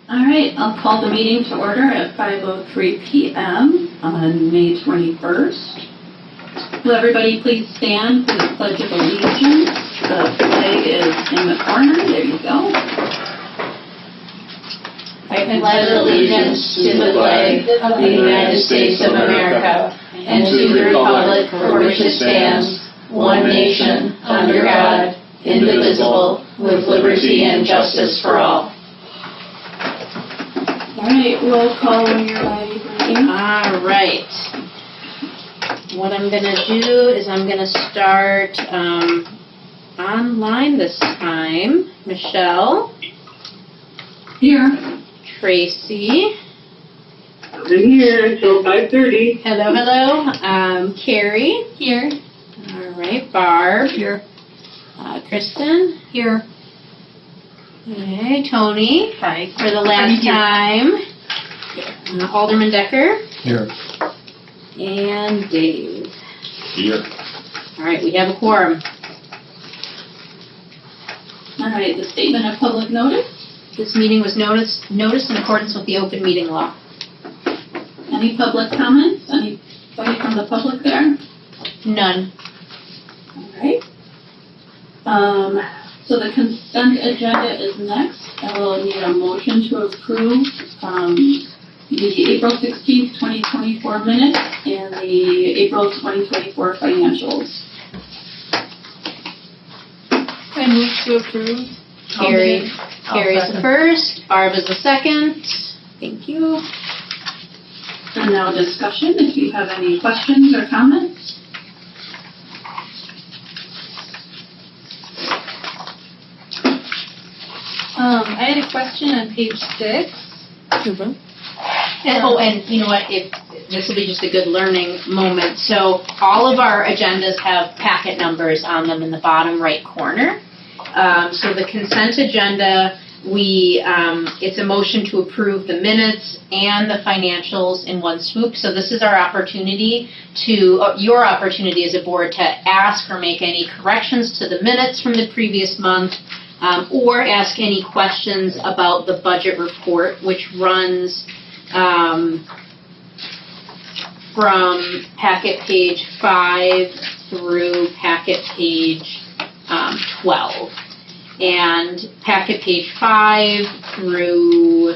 All right, I'll call the meeting to order at 5:03 p.m. on May 21st. Will everybody please stand for the Pledge of Allegiance? The flag is in the corner. There you go. I pledge allegiance to the flag of the United States of America and to the republic for which it stands, one nation, under God, indivisible, with liberty and justice for all. All right, roll call when you're ready. All right. What I'm going to do is I'm going to start online this time. Michelle. Here. Tracy. I'm here until 5:30. Hello. Carrie. Here. All right. Barb. Here. Kristen. Here. Okay. Tony. Hi. For the last time. Alderman Decker. Here. And Dave. Here. All right. We have a quorum. All right, the statement of public notice. This meeting was noticed in accordance with the open meeting law. Any public comments? Anybody from the public there? None. All right. So the consent agenda is next. I will need a motion to approve the April 16th, 2024 minutes and the April 2024 financials. I move to approve. Carrie's the first. Barb is the second. Thank you. And now discussion, if you have any questions or comments. I had a question on page 6. And you know what, this will be just a good learning moment. So all of our agendas have packet numbers on them in the bottom right corner. So the consent agenda, it's a motion to approve the minutes and the financials in one swoop. So this is our opportunity your opportunity as a board to ask or make any corrections to the minutes from the previous month, or ask any questions about the budget report, which runs from packet page 5 through packet page 12. And packet page 5 through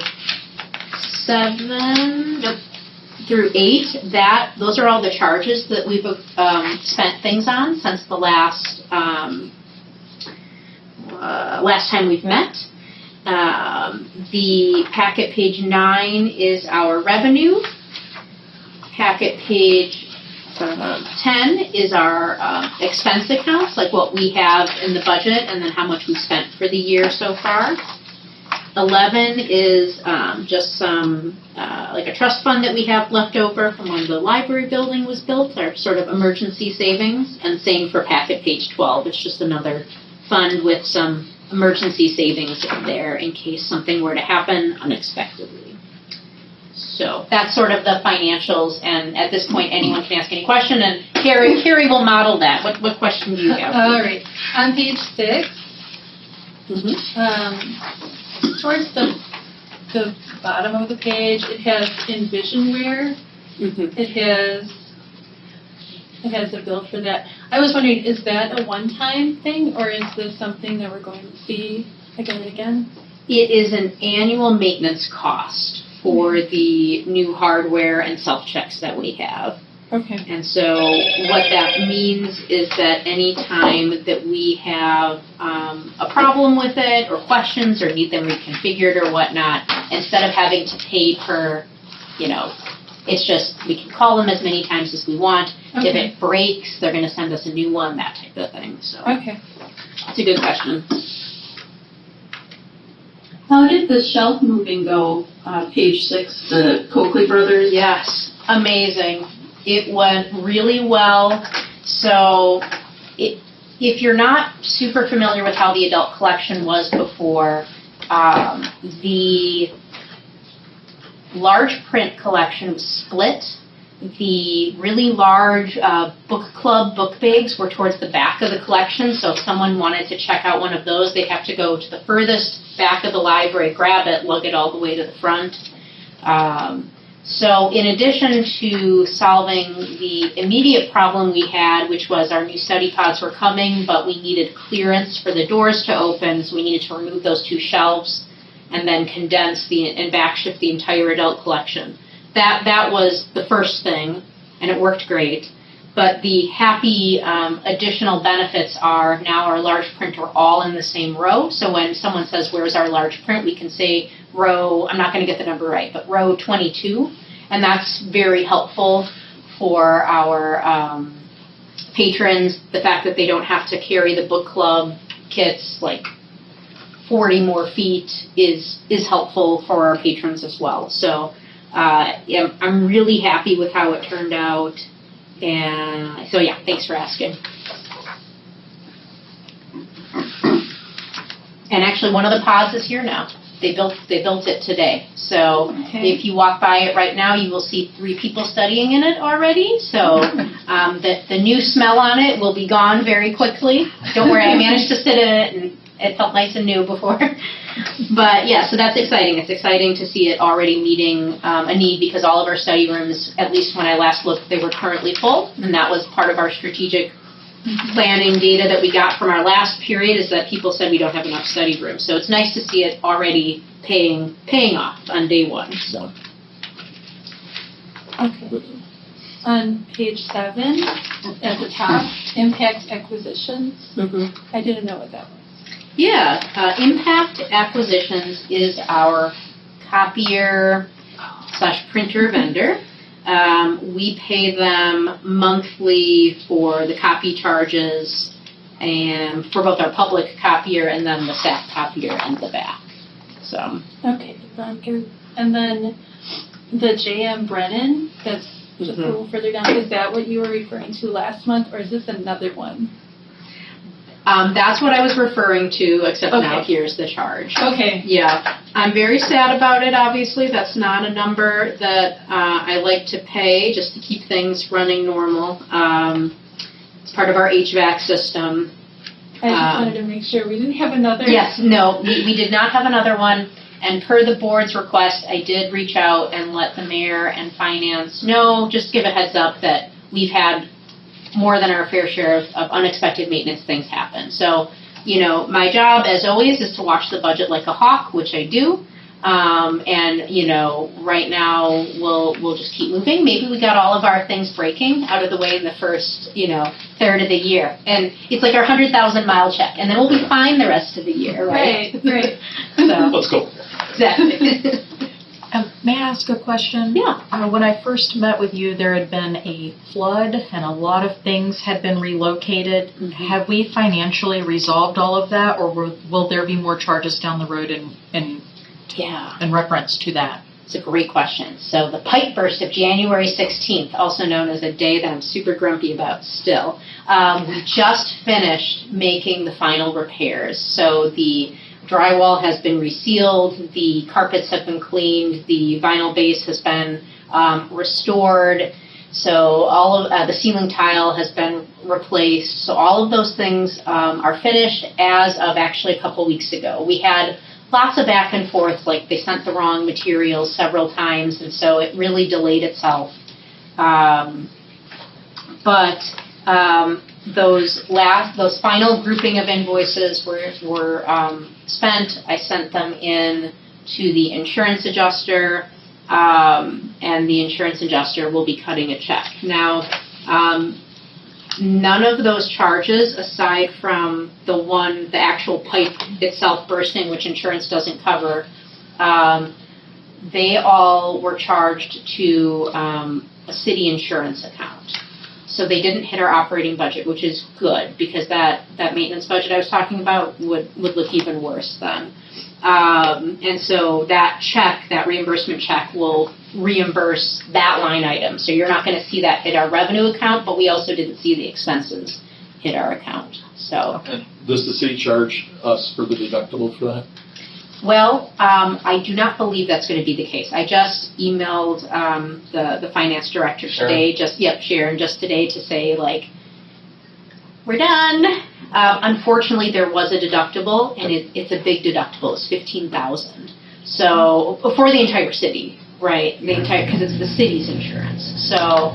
8, those are all the charges that we've spent things on since the last time we've met. The packet page 9 is our revenue. Packet page 10 is our expense accounts, like what we have in the budget and then how much we spent for the year so far. 11 is just some, like a trust fund that we have left over from when the library building was built, our sort of emergency savings, and same for packet page 12. It's just another fund with some emergency savings in there in case something were to happen unexpectedly. So that's sort of the financials, and at this point anyone can ask any question, and Carrie will model that. What question do you have? All right. On page 6, towards the bottom of the page, it has Envisionware. It has a bill for that. I was wondering, is that a one-time thing, or is this something that we're going to see again and again? It is an annual maintenance cost for the new hardware and self-checks that we have. Okay. And so what that means is that any time that we have a problem with it or questions or need them reconfigured or whatnot, instead of having to pay per, it's just we can call them as many times as we want. Okay. If it breaks, they're going to send us a new one, that type of thing. So okay. It's a good question. How did the shelf moving go, page 6, the Coakley Brothers? Yes, amazing. It went really well. So if you're not super familiar with how the adult collection was before, the large print collection was split. The really large book club book bags were towards the back of the collection, so if someone wanted to check out one of those, they'd have to go to the furthest back of the library, grab it, lug it all the way to the front. So in addition to solving the immediate problem we had, which was our new study pods were coming, but we needed clearance for the doors to open, so we needed to remove those 2 shelves and then condense and backshift the entire adult collection. That was the first thing, and it worked great. But the happy additional benefits are now our large print are all in the same row. So when someone says, where's our large print, we can say row, I'm not going to get the number right, but row 22. And that's very helpful for our patrons. The fact that they don't have to carry the book club kits like 40 more feet is helpful for our patrons as well. So I'm really happy with how it turned out. And so, yeah, thanks for asking. And actually, one of the pods is here now. They built it today. So if you walk by it right now, you will see 3 people studying in it already. So the new smell on it will be gone very quickly. Don't worry, I managed to sit in it, and it felt nice and new before. But yeah, so that's exciting. It's exciting to see it already meeting a need, because all of our study rooms, at least when I last looked, they were currently full, and that was part of our strategic planning data that we got from our last period, is that people said we don't have enough study rooms. So it's nice to see it already paying off on day 1. So. Okay. On page 7, at the top, impact acquisitions. I didn't know what that was. Yeah, Impact Acquisitions is our copier/printer vendor. We pay them monthly for the copy charges, and for both our public copier and then the staff copier in the back. So. Okay, and then the J.M. Brennan, that's a little further down. Is that what you were referring to last month, or is this another one? That's what I was referring to, except now here's the charge. Okay. Yeah. I'm very sad about it, obviously. That's not a number that I like to pay just to keep things running normal. It's part of our HVAC system. I just wanted to make sure we didn't have another. Yes, no, we did not have another one. And per the board's request, I did reach out and let the mayor and finance know, just give a heads up that we've had more than our fair share of unexpected maintenance things happen. So, my job, as always, is to watch the budget like a hawk, which I do. And, right now, we'll just keep moving. Maybe we got all of our things breaking out of the way in the first, third of the year. And it's like our 100,000-mile check. And then we'll be fine the rest of the year, right? Right. So, let's go. Exactly. May I ask a question? Yeah. When I first met with you, there had been a flood and a lot of things had been relocated. Mm-hmm. Have we financially resolved all of that, or will there be more charges down the road in reference to that? It's a great question. So the pipe burst of January 16th, also known as a day that I'm super grumpy about still, we just finished making the final repairs. So the drywall has been resealed, the carpets have been cleaned, the vinyl base has been restored, so all of the ceiling tile has been replaced. So all of those things are finished as of actually a couple weeks ago. We had lots of back and forth, like they sent the wrong materials several times, and so it really delayed itself. Those final grouping of invoices were spent. I sent them in to the insurance adjuster, and the insurance adjuster will be cutting a check. Now, none of those charges, aside from the actual pipe itself bursting, which insurance doesn't cover, they all were charged to a city insurance account. So they didn't hit our operating budget, which is good, because that maintenance budget I was talking about would look even worse then. And so that reimbursement check will reimburse that line item. So you're not going to see that hit our revenue account, but we also didn't see the expenses hit our account. So. And does the city charge us for the deductible for that? Well, I do not believe that's going to be the case. I just emailed the finance director today, Sharon, just today to say, like, we're done. Unfortunately, there was a deductible, and it's a big deductible. It's $15,000. So for the entire city, right? Because it's the city's insurance. So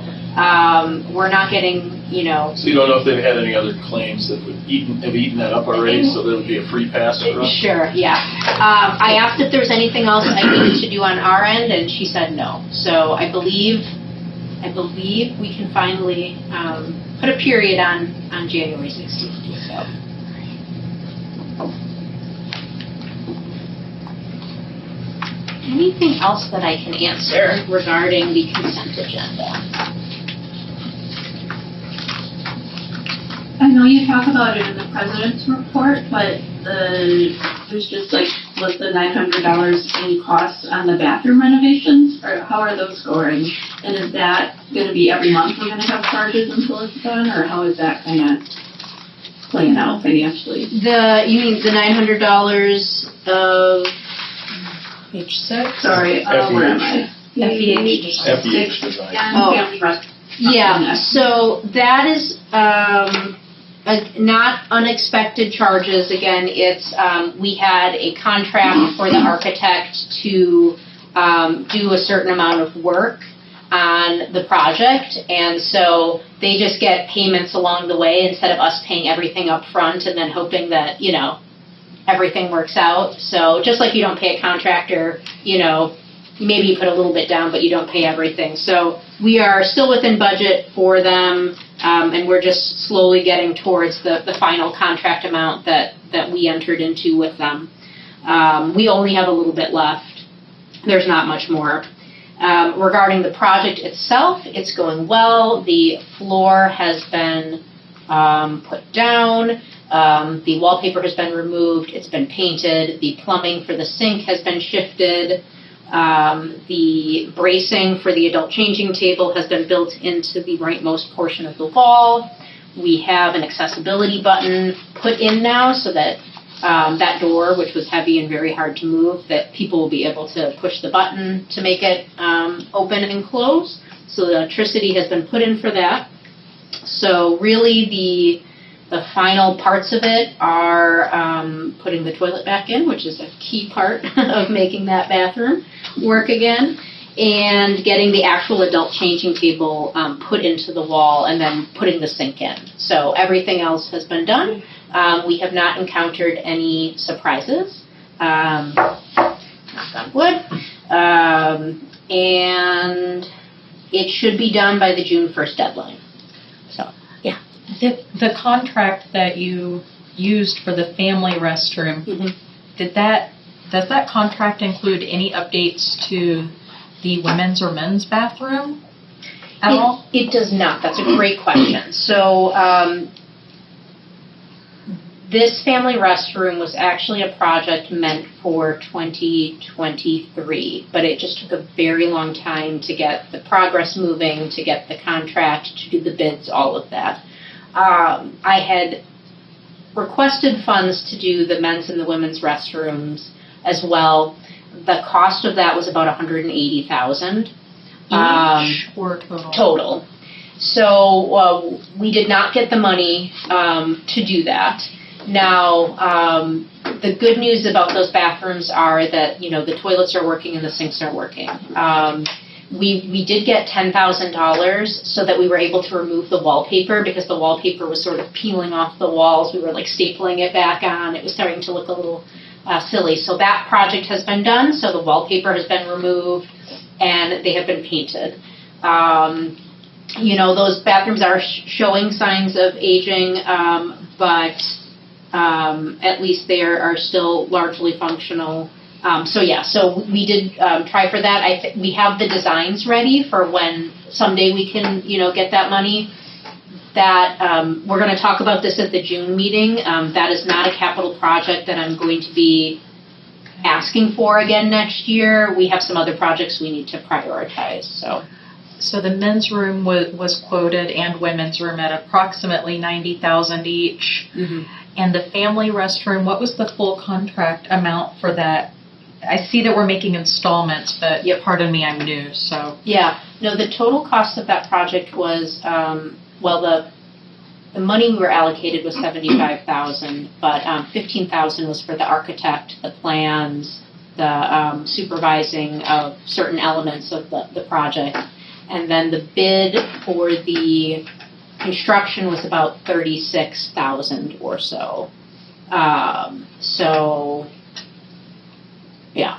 we're not getting, So you don't know if they've had any other claims that have eaten that up already, so there would be a free pass for us? Sure, yeah. I asked if there's anything else I needed to do on our end, and she said no. So I believe we can finally put a period on January 16th. So. Anything else that I can answer regarding the consent agenda? I know you talk about it in the president's report, but there's just like, was the $900 in costs on the bathroom renovations, or how are those going? And is that gonna be every month we're gonna have charges until it's done, or how is that kinda playing out financially? You mean the $900 of Page 6? Sorry, where am I? FEH design? FEH design. And Oh. family rest. Yeah, so that is not unexpected charges. Again, it's we had a contract for the architect to do a certain amount of work on the project, and so they just get payments along the way instead of us paying everything up front and then hoping that, everything works out. So just like you don't pay a contractor, maybe you put a little bit down, but you don't pay everything. So we are still within budget for them, and we're just slowly getting towards the final contract amount that we entered into with them. We only have a little bit left. There's not much more. Regarding the project itself, it's going well. The floor has been put down. The wallpaper has been removed. It's been painted. The plumbing for the sink has been shifted. The bracing for the adult changing table has been built into the rightmost portion of the wall. We have an accessibility button put in now so that that door, which was heavy and very hard to move, that people will be able to push the button to make it open and close. So the electricity has been put in for that. So really the final parts of it are putting the toilet back in, which is a key part of making that bathroom work again, and getting the actual adult changing table put into the wall, and then putting the sink in. So everything else has been done. We have not encountered any surprises. Knock on wood. And it should be done by the June 1st deadline. So, yeah. The contract that you used for the family restroom, does that contract include any updates to the women's or men's bathroom at all? It does not. That's a great question. So this family restroom was actually a project meant for 2023, but it just took a very long time to get the progress moving, to get the contract, to do the bids, all of that. I had requested funds to do the men's and the women's restrooms as well. The cost of that was about $180,000. Each or total? Total. So we did not get the money to do that. Now, the good news about those bathrooms are that, the toilets are working and the sinks are working. We did get $10,000 so that we were able to remove the wallpaper, because the wallpaper was sort of peeling off the walls. We were stapling it back on. It was starting to look a little silly. So that project has been done. So the wallpaper has been removed and they have been painted. Those bathrooms are showing signs of aging, but at least they are still largely functional. So we did try for that. We have the designs ready for when someday we can, get that money. That we're going to talk about this at the June meeting. That is not a capital project that I'm going to be asking for again next year. We have some other projects we need to prioritize. So the men's room was quoted and women's room at approximately $90,000 each. Mm-hmm. And the family restroom, what was the full contract amount for that? I see that we're making installments, but pardon me, I'm new, so. Yeah, no, the total cost of that project was, the money we were allocated was 75,000, but 15,000 was for the architect, the plans, the supervising of certain elements of the project. And then the bid for the construction was about 36,000 or so. Yeah.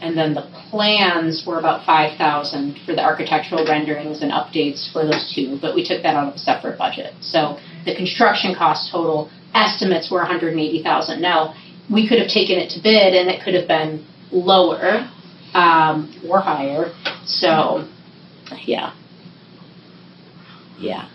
And then the plans were about 5,000 for the architectural renderings and updates for those two, but we took that out of a separate budget. So the construction cost total estimates were 180,000. Now, we could have taken it to bid and it could have been lower or higher. So, yeah. Yeah.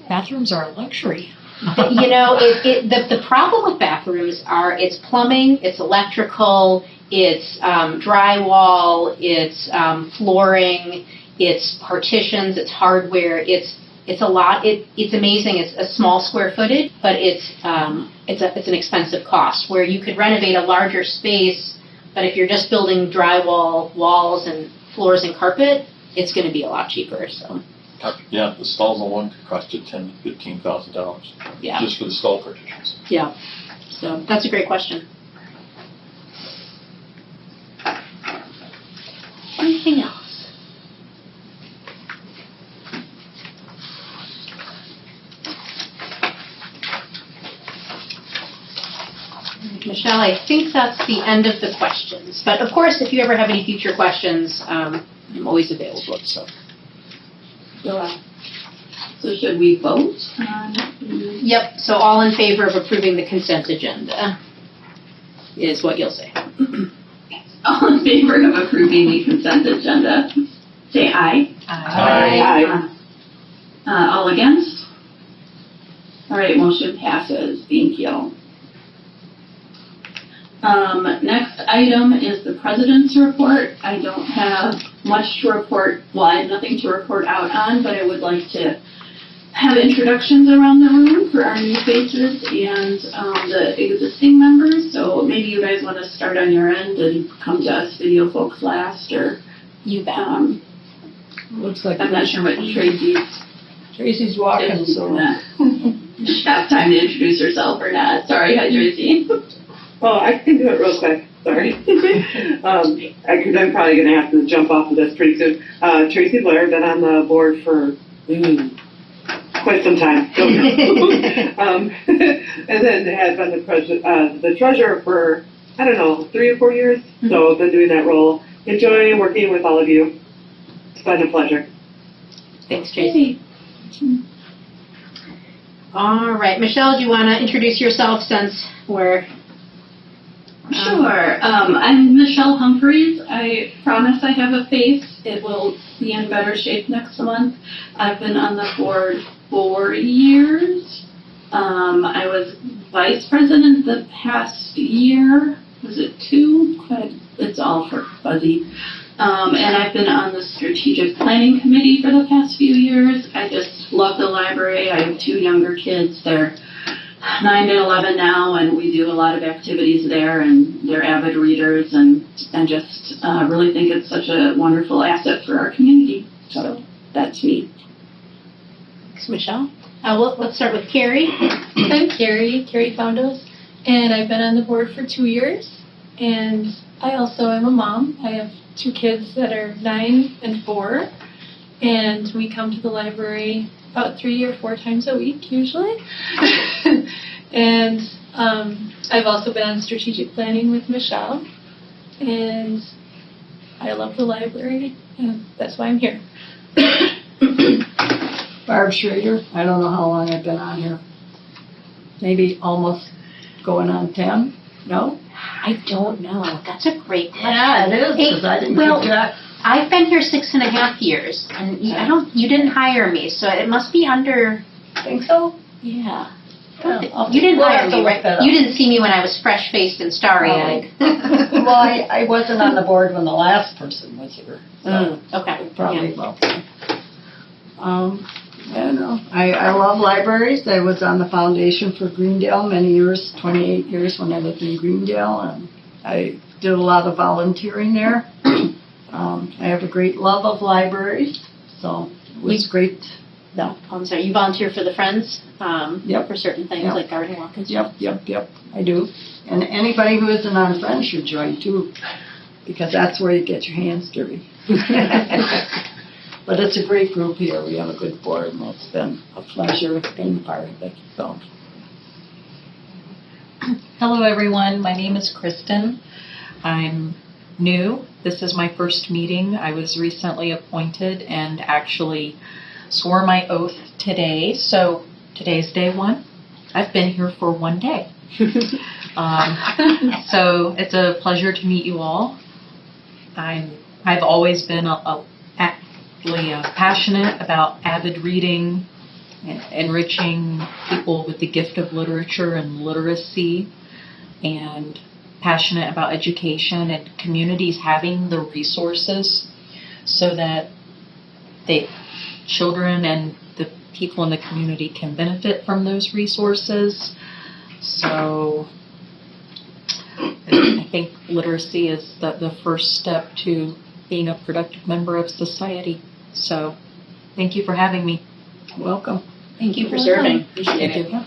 Bathrooms are a luxury. You know, the problem with bathrooms are it's plumbing, it's electrical, it's drywall, it's flooring, it's partitions, it's hardware, it's a lot. It's amazing. It's a small square footage, but it's an expensive cost. Where you could renovate a larger space, but if you're just building drywall, walls, and floors and carpet, it's going to be a lot cheaper. So. Yeah, the stalls alone could cost you $10,000 to $15,000. Yeah. Just for the stall partitions. Yeah. So that's a great question. Anything else? Michelle, I think that's the end of the questions. But of course, if you ever have any future questions, I'm always available. So. So should we vote? Yep, so all in favor of approving the consent agenda is what you'll say. All in favor of approving the consent agenda, say aye. Aye. All against? All right, motion passes. Thank you. Next item is the president's report. I don't have much to report, well, I have nothing to report out on, but I would like to have introductions around the room for our new faces and the existing members. So maybe you guys want to start on your end and come to us video folks last, or You bet. Looks like I'm not sure what Tracy's walking, so. She have time to introduce herself or not. Sorry, hi Tracy. Oh, I can do it real quick, sorry. Because I'm probably gonna have to jump off of this pretty soon. Tracy Blair, been on the board for, quite some time. And then had been the treasurer for, I don't know, 3 or 4 years. So I've been doing that role. Enjoy working with all of you. It's been a pleasure. Thanks, Tracy. All right, Michelle, do you want to introduce yourself since we're... Sure. I'm Michelle Humphreys. I promise I have a face. It will be in better shape next month. I've been on the board 4 years. I was vice president the past year. Was it 2? It's all for fuzzy. And I've been on the strategic planning committee for the past few years. I just love the library. I have 2 younger kids. They're 9 and 11 now, and we do a lot of activities there, and they're avid readers, and just really think it's such a wonderful asset for our community. So that's me. Thanks, Michelle. Let's start with Carrie. I'm Carrie Foundos, and I've been on the board for 2 years, and I also am a mom. I have 2 kids that are 9 and 4, and we come to the library about 3 or 4 times a week, usually. And I've also been on strategic planning with Michelle, and I love the library, and that's why I'm here. Barb Schrader. I don't know how long I've been on here. Maybe almost going on 10? No? I don't know. That's a great question. Yeah, it is, because I didn't Well, keep track. I've been here 6.5 years, and you didn't hire me, so it must be under. Think so? Yeah. Yeah, You didn't we'll hire have to me, look right? that up. You didn't see me when I was fresh-faced and starry-eyed. Well, I wasn't on the board when the last person was here. So Okay. probably Yeah. will. Yeah, no. I love libraries. I was on the foundation for Greendale many years, 28 years when I lived in Greendale, and I did a lot of volunteering there. I have a great love of libraries, so it was great No. I'm sorry, you volunteer for the Friends? Yep. For certain things Yep. like garden walk and Yep, stuff? yep, I do. And anybody who isn't on Friends should join too, because that's where you get your hands dirty. But it's a great group here. We have a good board, and it's been a pleasure being part of it. So, Hello, everyone. My name is Kristen. I'm new. This is my first meeting. I was recently appointed and actually swore my oath today. So today's day one. I've been here for one day. So it's a pleasure to meet you all. I've always been passionate about avid reading, and enriching people with the gift of literature and literacy, and passionate about education and communities having the resources so that the children and the people in the community can benefit from those resources. So I think literacy is the first step to being a productive member of society. So thank you for having me. welcome. Thank you for serving. Thank you.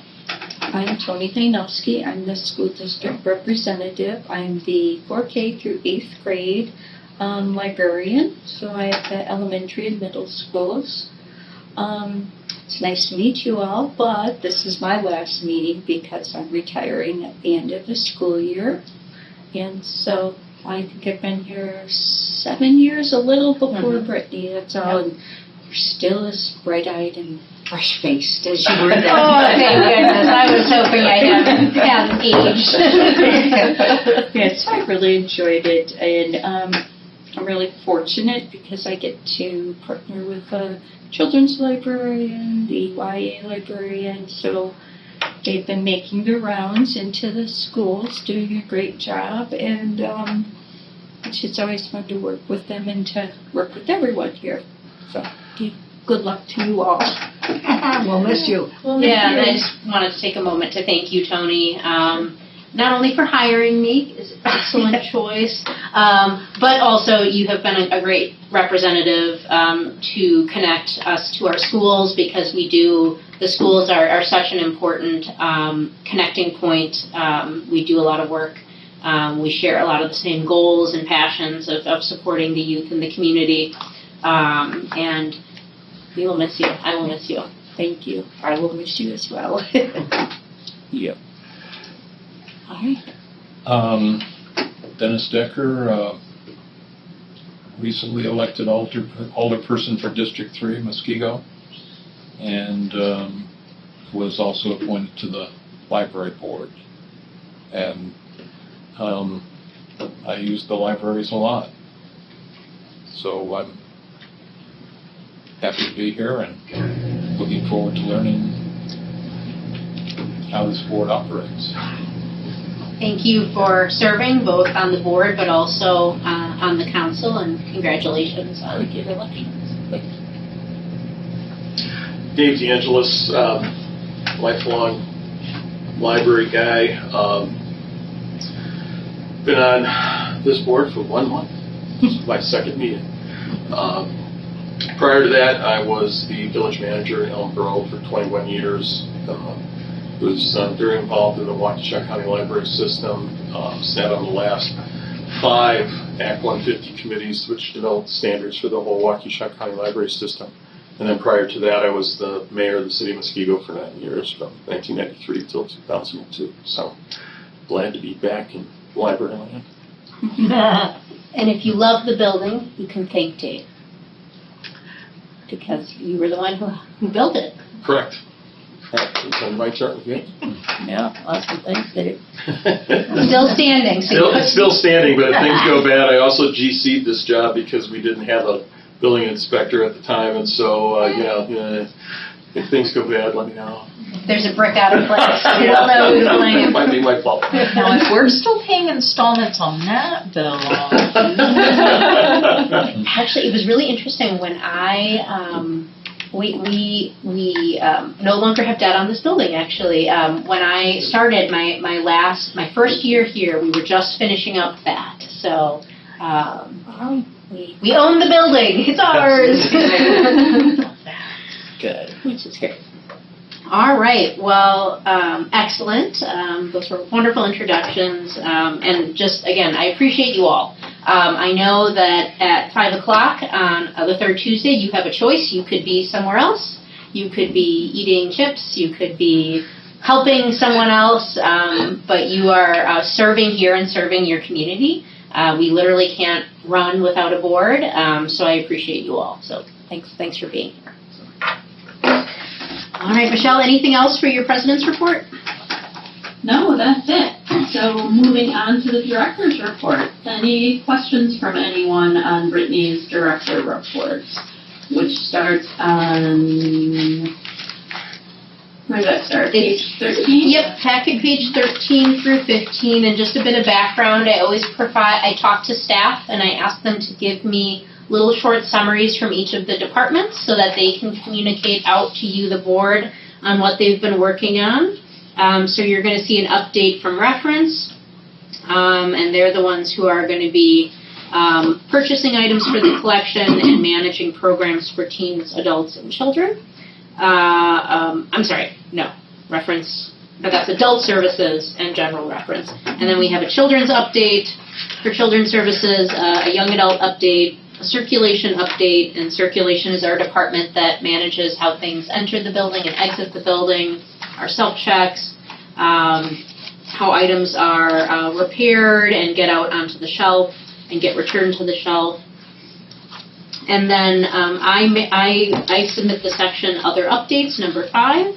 I'm Tony Kainowski. I'm the school district representative. I'm the 4K through 8th grade librarian, so I have the elementary and middle schools. It's nice to meet you all, but this is my last meeting because I'm retiring at the end of the school year. And so I think I've been here 7 years, a little before Brittany, that's all. And you're still as bright-eyed and fresh-faced as you were then. Oh, thank goodness. I was hoping I hadn't aged. Yes, I really enjoyed it, and I'm really fortunate because I get to partner with a children's librarian, the YA librarian, so they've been making their rounds into the schools, doing a great job, and it's always fun to work with them and to work with everyone here. So, good luck to you all. We'll miss you. Yeah, and I just wanted to take a moment to thank you, Tony, not only for hiring me, it's an excellent choice, but also you have been a great representative to connect us to our schools, because the schools are such an important connecting point. We do a lot of work. We share a lot of the same goals and passions of supporting the youth in the community, and we will miss you. I will miss you. Thank you. I will miss you as well. Yep. All right. Dennis Decker, recently elected alderperson for District 3, Muskego, and was also appointed to the library board. And I use the libraries a lot. So I'm happy to be here and looking forward to learning how this board operates. Thank you for serving both on the board but also on the council, and congratulations on your election. Dave DeAngelis, lifelong library guy. Been on this board for 1 month. This is my second meeting. Prior to that, I was the village manager in Elm Grove for 21 years. Was very involved in the Waukesha County Library System. Sat on the last 5 Act 150 committees which developed standards for the whole Waukesha County Library System. And then prior to that, I was the mayor of the city of Muskego for 9 years, from 1993 till 2002. So glad to be back in library land. And if you love the building, you can thank Dave, because you were the one who built it. Correct. It's on my chart with me. Yeah, lots of thanks, Dave. Still standing. It's still standing, but if things go bad, I also GC'd this job because we didn't have a building inspector at the time, and so, if things go bad, let me know. There's a brick out of place. We don't know who to blame. It might be my fault. Now, if we're still paying installments on that bill, Actually, it was really interesting when we no longer have debt on this building, actually. When I started my first year here, we were just finishing up that. So we own the building. It's ours. good, which is great. All right, well, excellent. Those were wonderful introductions. And just, again, I appreciate you all. I know that at 5 o'clock on the third Tuesday, you have a choice. You could be somewhere else. You could be eating chips. You could be helping someone else. But you are serving here and serving your community. We literally can't run without a board. So I appreciate you all. So thanks for being here. All right, Michelle, anything else for your president's report? No, that's it. So moving on to the director's report. Any questions from anyone on Brittany's director report, which starts on, where does that start? Page 13? Yep, packet page 13 through 15, and just a bit of background. I talk to staff and I ask them to give me little short summaries from each of the departments so that they can communicate out to you, the board, on what they've been working on. So you're going to see an update from reference, and they're the ones who are going to be purchasing items for the collection and managing programs for teens, adults, and children. Reference, but that's adult services and general reference. And then we have a children's update for children's services, a young adult update, a circulation update, and circulation is our department that manages how things enter the building and exit the building, our self-checks, how items are repaired and get out onto the shelf and get returned to the shelf. And then I submit the section Other Updates, number 5.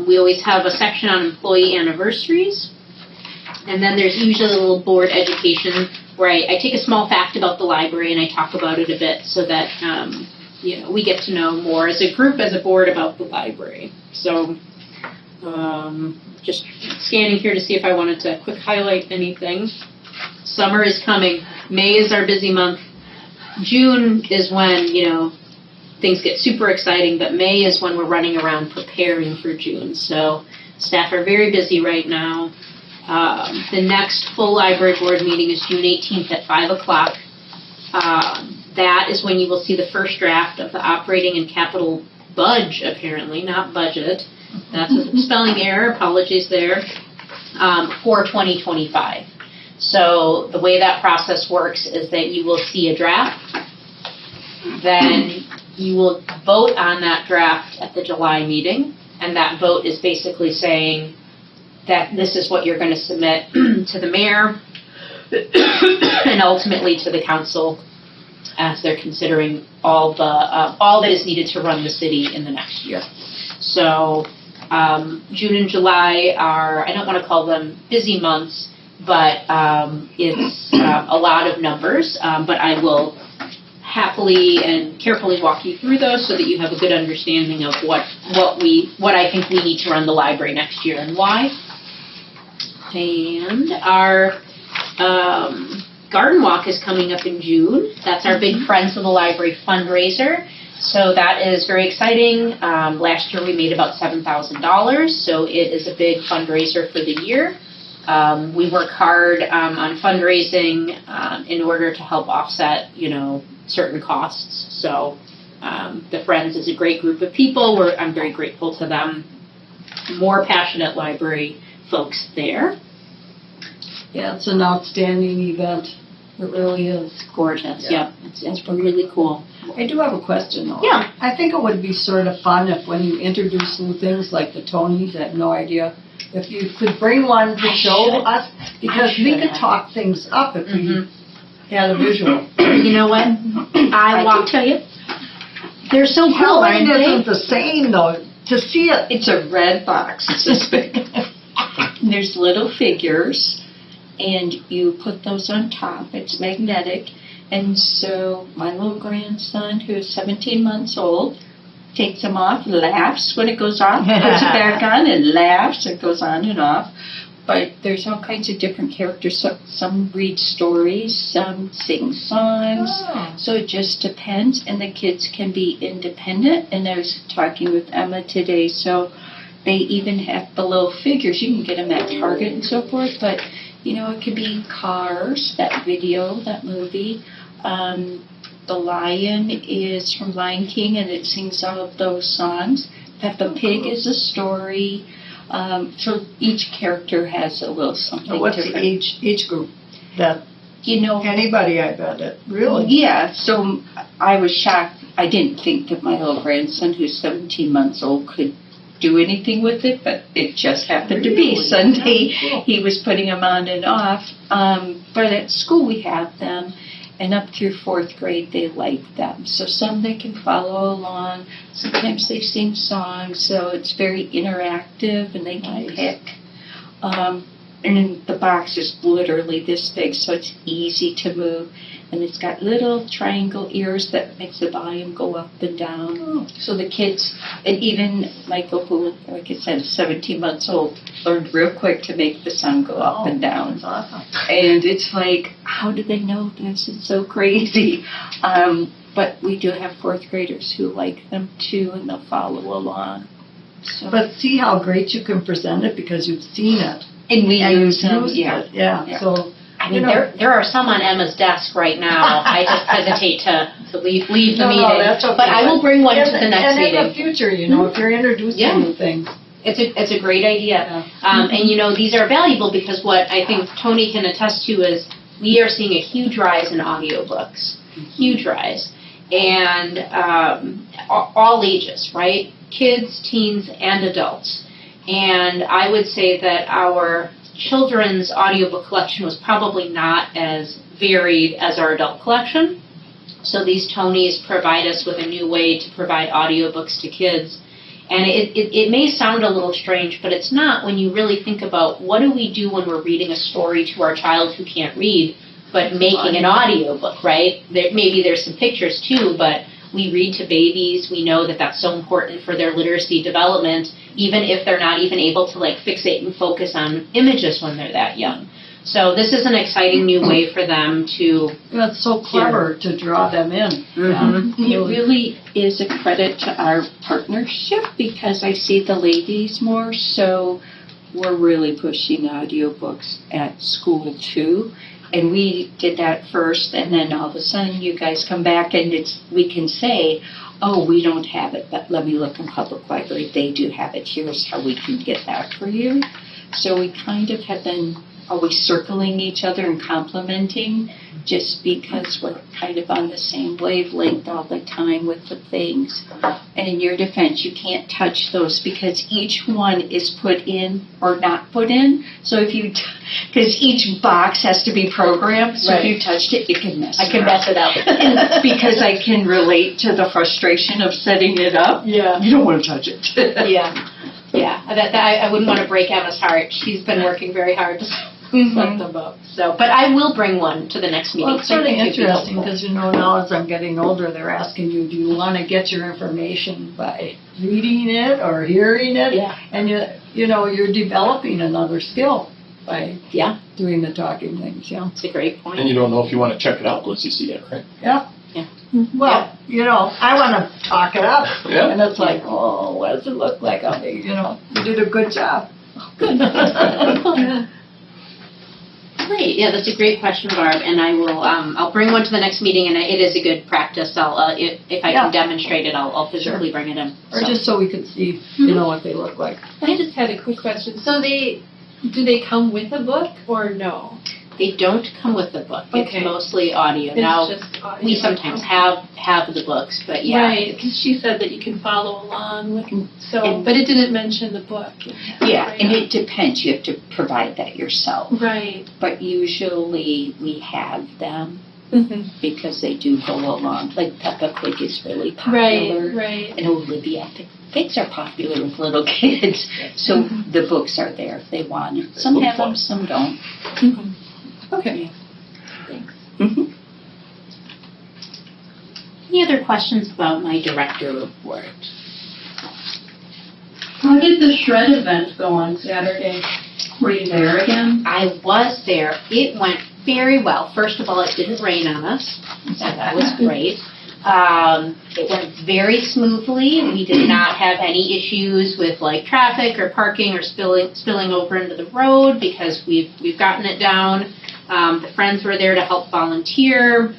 We always have a section on employee anniversaries. And then there's usually a little board education where I take a small fact about the library and I talk about it a bit so that we get to know more as a group, as a board, about the library. So just scanning here to see if I wanted to quick highlight anything. Summer is coming. May is our busy month. June is when, things get super exciting, but May is when we're running around preparing for June. So staff are very busy right now. The next full library board meeting is June 18th at 5 o'clock. That is when you will see the first draft of the operating and capital apparently, not budget. That's a spelling error, apologies there, for 2025. So the way that process works is that you will see a draft, then you will vote on that draft at the July meeting, and that vote is basically saying that this is what you're going to submit to the mayor and ultimately to the council as they're considering all that is needed to run the city in the next year. So June and July are, I don't want to call them busy months, but it's a lot of numbers, but I will happily and carefully walk you through those so that you have a good understanding of what I think we need to run the library next year and why. And our garden walk is coming up in June. That's our big Friends of the Library fundraiser. So that is very exciting. Last year we made about $7,000, so it is a big fundraiser for the year. We work hard on fundraising in order to help offset, certain costs. So the Friends is a great group of people. I'm very grateful to them. More passionate library folks there. Yeah, it's an outstanding event. It really is. Gorgeous. Yeah. Yep. It's really cool. I do have a question though. Yeah. I think it would be sort of fun if when you introduce new things like the Tonys, I have no idea, if you could bring one to show us, because we could talk things up if we had a visual. You know what? I will tell you. They're so cool, aren't Halloween they? isn't the same though. To see it. It's a red box. It's this big. There's little figures, and you put those on top. It's magnetic. And so my little grandson, who's 17 months old, takes them off, laughs when it goes off, puts it back on, and laughs. It goes on and off. But there's all kinds of different characters. Some read stories, some sing songs. Oh. So it just depends. And the kids can be independent. And I was talking with Emma today, so they even have the little figures. You can get them at Target and so forth. But, it could be Cars, that video, that movie. The lion is from Lion King, and it sings all of those songs. Peppa Pig is a story. So each character has a little something So what's the different. age group? That, You know, anybody, I bet it, really? yeah, so I was shocked. I didn't think that my little grandson, who's 17 months old, could do anything with it, but it just happened to be Really? Sunday. Cool. He was putting them on and off. But at school we have them, and up through 4th grade they like them. So some they can follow along. Sometimes they sing songs, so it's very interactive, and they can Nice. pick. And then the box is literally this big, so it's easy to move. And it's got little triangle ears that makes the volume go up and down. Oh. So the kids, and even Michael, who, like I said, is 17 months old, learned real quick to make the sun go up and down. That's awesome. And it's like, how do they know this? It's so crazy. But we do have 4th graders who like them too, and they'll follow along. So, But see how great you can present it because you've seen it. and we And use them, used yeah. it. Yeah, Yeah. so, I mean, you know. there are some on Emma's desk right now. I just hesitate to leave the No, meeting. that's okay. But I will bring one to the next And in the meeting. future, you know, if you're introducing Yeah. new things. It's a great idea. Yeah. And you know, these are valuable because what I think Tony can attest to is we are seeing a huge rise in audiobooks, huge rise. And all ages, right? Kids, teens, and adults. And I would say that our children's audiobook collection was probably not as varied as our adult collection. So these Tonys provide us with a new way to provide audiobooks to kids. And it may sound a little strange, but it's not when you really think about what do we do when we're reading a story to our child who can't read, but making an audiobook, right? Maybe there's some pictures too, but we read to babies. We know that that's so important for their literacy development, even if they're not even able to like fixate and focus on images when they're that young. So this is an exciting new way for them to. That's so clever to draw them in. And it Really. really is a credit to our partnership because I see the ladies more, so we're really pushing audiobooks at school too. And we did that first, and then all of a sudden you guys come back and we can say, oh, we don't have it, but let me look in public library. They do have it. Here's how we can get that for you. So we kind of have been always circling each other and complimenting just because we're kind of on the same wavelength all the time with the things. And in your defense, you can't touch those because each one is put in or not put in. So if you, because each box has to be programmed, so if you touched it, it can mess I can mess it up. And because I can relate to the frustration of setting it up. Yeah. You don't want to touch it. Yeah. I wouldn't want to break Emma's heart. She's been working very hard to set them up. So, but I will bring one to the next meeting. Well, it's so I sort of think it'd be interesting helpful. because, you know, now as I'm getting older, they're asking you, do you want to get your information by reading it or hearing it? Yeah. And you know, you're developing another skill by Yeah. doing the talking things, yeah. It's a great point. And you don't know if you want to check it out unless you see it, right? Yeah. Yeah. Well, you know, I want to talk it up. Yeah. And it's like, oh, what does it look like? I mean, you know, you did a good job. Great. Yeah, that's a great question, Barb. And I will. I'll bring one to the next meeting, and it is a good practice. If I Yeah. can demonstrate it, I'll physically bring it in. Or So. just so we could see, you know, what they look like. I just had a quick question. So do they come with a book or no? They don't come with the book. It's Okay. mostly audio. It's Now just audio. we sometimes have the books, but yeah. Right, because she said that you can follow along with, so, And- but it didn't mention the book. Yeah, and it depends. You have to provide that yourself. Right. But usually we have them Mhm. because they do go along. Like Peppa Pig is really Right, popular. right. And Olivia, pigs are popular with little kids. So the books are there if they want them. Some have them, some don't. Mhm. Okay. Mhm. Any other questions about my director report? How did the shred event go on Saturday? Were you there again? I was there. It went very well. First of all, it didn't rain on us, so that was great. It went very smoothly. We did not have any issues with like traffic or parking or spilling over into the road because we've gotten it down. The friends were there to help volunteer.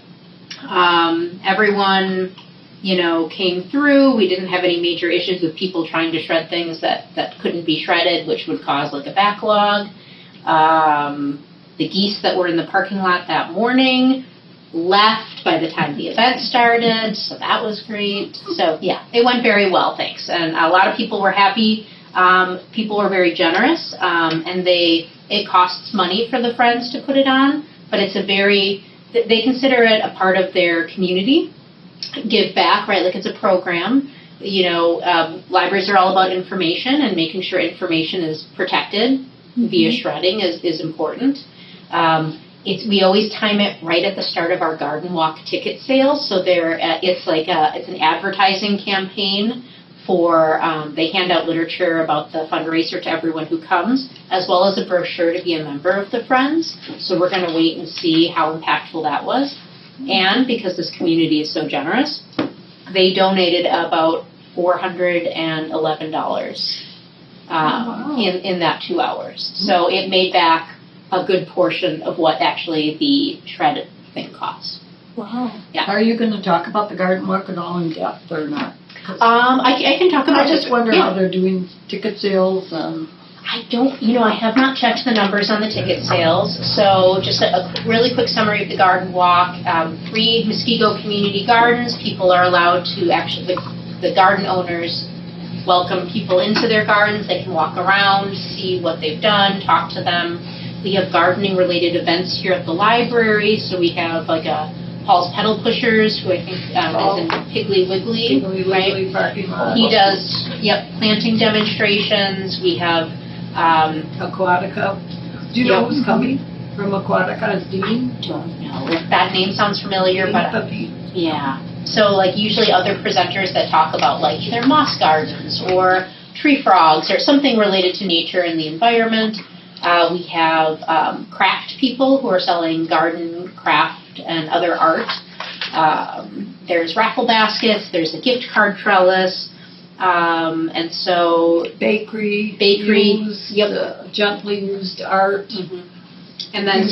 Everyone, came through. We didn't have any major issues with people trying to shred things that couldn't be shredded, which would cause like a backlog. The geese that were in the parking lot that morning left by the time the event started, so that was great. So yeah, it went very well, thanks. And a lot of people were happy. People were very generous, and it costs money for the Friends to put it on, but they consider it a part of their community, give back, right? Like it's a program. Libraries are all about information, and making sure information is protected via shredding is important. We always time it right at the start of our garden walk ticket sales. So it's an advertising campaign for, they hand out literature about the fundraiser to everyone who comes, as well as a brochure to be a member of the Friends. So we're going to wait and see how impactful that was. And because this community is so generous, they donated about $411 in that 2 hours. So it made back a good portion of what actually the shredded thing costs. Wow. Yeah. Are you going to talk about the garden walk at all in depth or not? I can talk about I just wonder yeah. how they're doing ticket sales. I have not checked the numbers on the ticket sales. So just a really quick summary of the garden walk. 3 Muskego community gardens. People are allowed to the garden owners welcome people into their gardens. They can walk around, see what they've done, talk to them. We have gardening related events here at the library. So we have like Paul's Pedal Pushers, who I think is in Piggly Wiggly, right? Parking lot. He does, planting demonstrations. We have Aquatica. Do you know who's coming from Aquatica? Is Dean? Don't know. That name sounds familiar, but yeah. So like usually other presenters that talk about like either moss gardens or tree frogs or something related to nature and the environment. We have craft people who are selling garden craft and other art. There's raffle baskets. There's a gift card trellis. And so bakery, used, gently used art. Mm-hmm. And then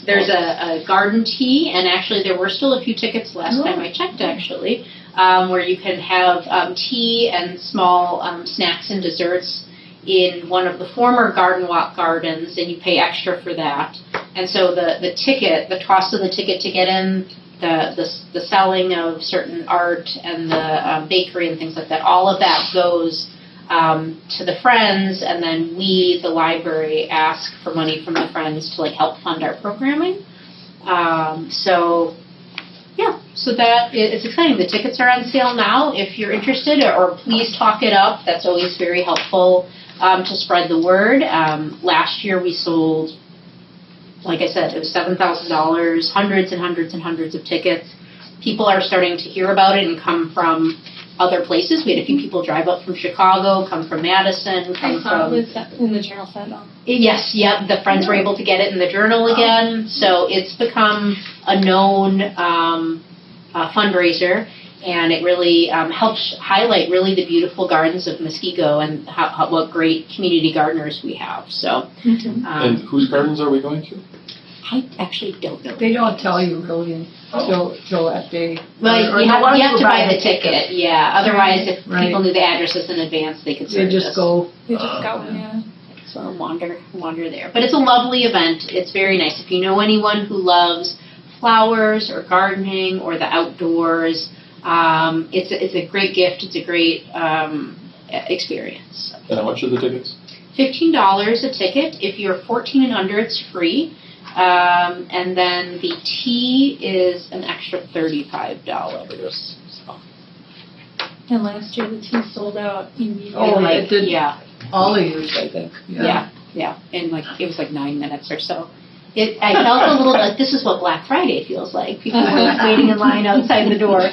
there's a garden tea, and actually there were still a few tickets last time I checked actually, where you can have tea and small snacks and desserts in one of the former Garden Walk gardens, and you pay extra for that. And so the cost of the ticket to get in, the selling of certain art and the bakery and things like that, all of that goes to the Friends, and then we, the library, ask for money from the Friends to help fund our programming. So that it's exciting. The tickets are on sale now. If you're interested, or please talk it up. That's always very helpful to spread the word. Last year we sold, like I said, it was $7,000, hundreds and hundreds and hundreds of tickets. People are starting to hear about it and come from other places. We had a few people drive up from Chicago, come from Madison, come from... It was in the Journal Sentinel. Yes, the Friends were able to get it in the Journal again. So it's become a known fundraiser, and it really helps highlight really the beautiful gardens of Muskego and what great community gardeners we have. So, and whose gardens are we going to? I actually don't know. They don't tell you really until that day. Well, you have to buy the ticket. Yeah. Otherwise, if people knew the addresses in advance, they could They just go. They just go, yeah. So wander there. But it's a lovely event. It's very nice. If you know anyone who loves flowers or gardening or the outdoors, it's a great gift. It's a great experience. And how much are the tickets? $15 a ticket. If you're 14 and under, it's free. And then the tea is an extra $35. So. And last year the tea sold out immediately. Oh, it did. Yeah. All the years, I think. Yeah. And it was 9 minutes or so. I felt a little like this is what Black Friday feels like. People were waiting in line outside the door.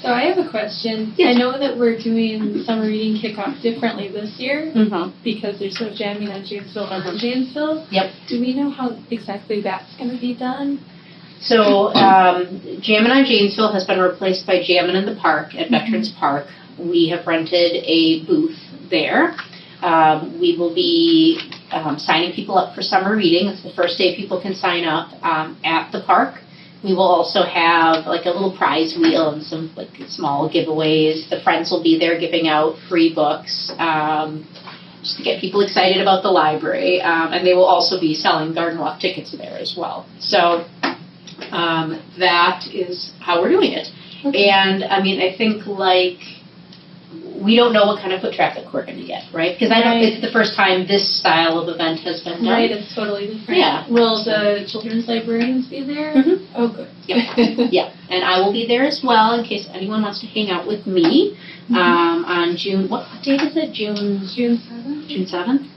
So I have a question. I know that we're doing summer reading kickoff differently this year because there's no jamming on Janesville and Janesville. Yep. Do we know how exactly that's going to be done? So Jammin' on Janesville has been replaced by Jammin' in the Park at Veterans Park. We have rented a booth there. We will be signing people up for summer reading. It's the first day people can sign up at the park. We will also have like a little prize wheel and some like small giveaways. The friends will be there giving out free books, just to get people excited about the library. And they will also be selling garden walk tickets there as well. So that is how we're doing it. And I mean, I think like, we don't know what kind of foot traffic we're going to get, right? Because I don't. It's the first time this style of event has been done. Right, it's totally different. Yeah. Will the children's librarians be there? Mhm. Oh, good. Yeah, and I will be there as well in case anyone wants to hang out with me on June. What date is it? June 7th? June 7th.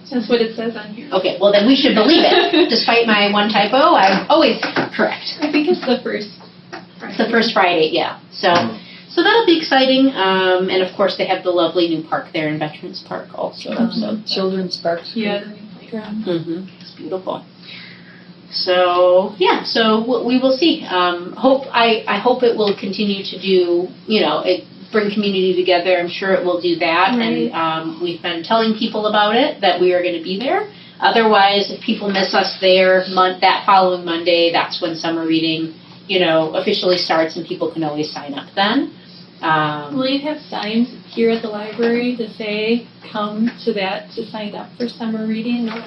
That's what it says on here. Okay, well then we should believe it. Despite my one typo, I'm always correct. I think it's the first. It's the first Friday, yeah. So that'll be exciting. And of course, they have the lovely new park there in Veterans Park also. So Children's parks. Yeah, the new playground. it's beautiful. So yeah, so we will see. I hope it will continue to do, bring community together. I'm sure it will do that. Right. And we've been telling people about it, that we are going to be there. Otherwise, if people miss us there, that following Monday, that's when summer reading, officially starts, and people can always sign up then. Will you have signs here at the library to say, come to that to sign up for summer reading, or?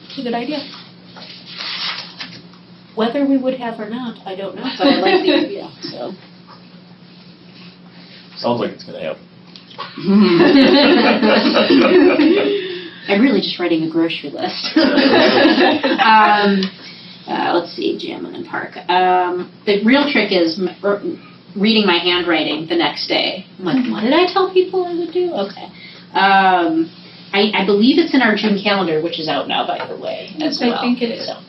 It's a good idea. Whether we would have or not, I don't know, but I like the idea, so. Sounds like it's gonna happen. I'm really just writing a grocery list. Let's see, Jam and Park. The real trick is reading my handwriting the next day. I'm like, what did I tell people I would do? Okay. I believe it's in our June calendar, which is out now, by the way, as well. I think it is. So,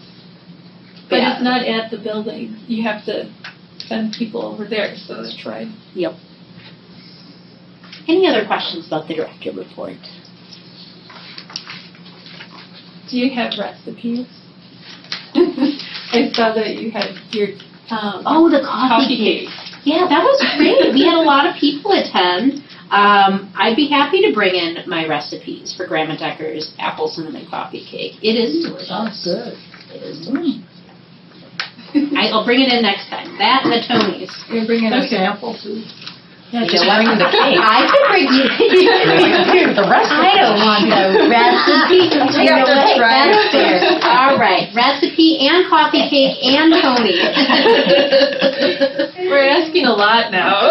But yeah. it's not at the building. You have to send people over there, so that's right. Yep. Any other questions about the director report? Do you have recipes? I saw that you had your Oh, the coffee cake. Yeah, that was great. We had a lot of people attend. I'd be happy to bring in my recipes for Grandma Decker's apple cinnamon coffee cake. It is delicious. Sounds good. It is delicious. I'll bring it in next time. That and the Tonys. you're bringing a Okay. sample too. Yeah, just bring the cake. I could bring you. The recipe. I don't want the recipe. You know that's what? right. That's fair. All right, recipe and coffee cake and Tony. We're asking a lot now.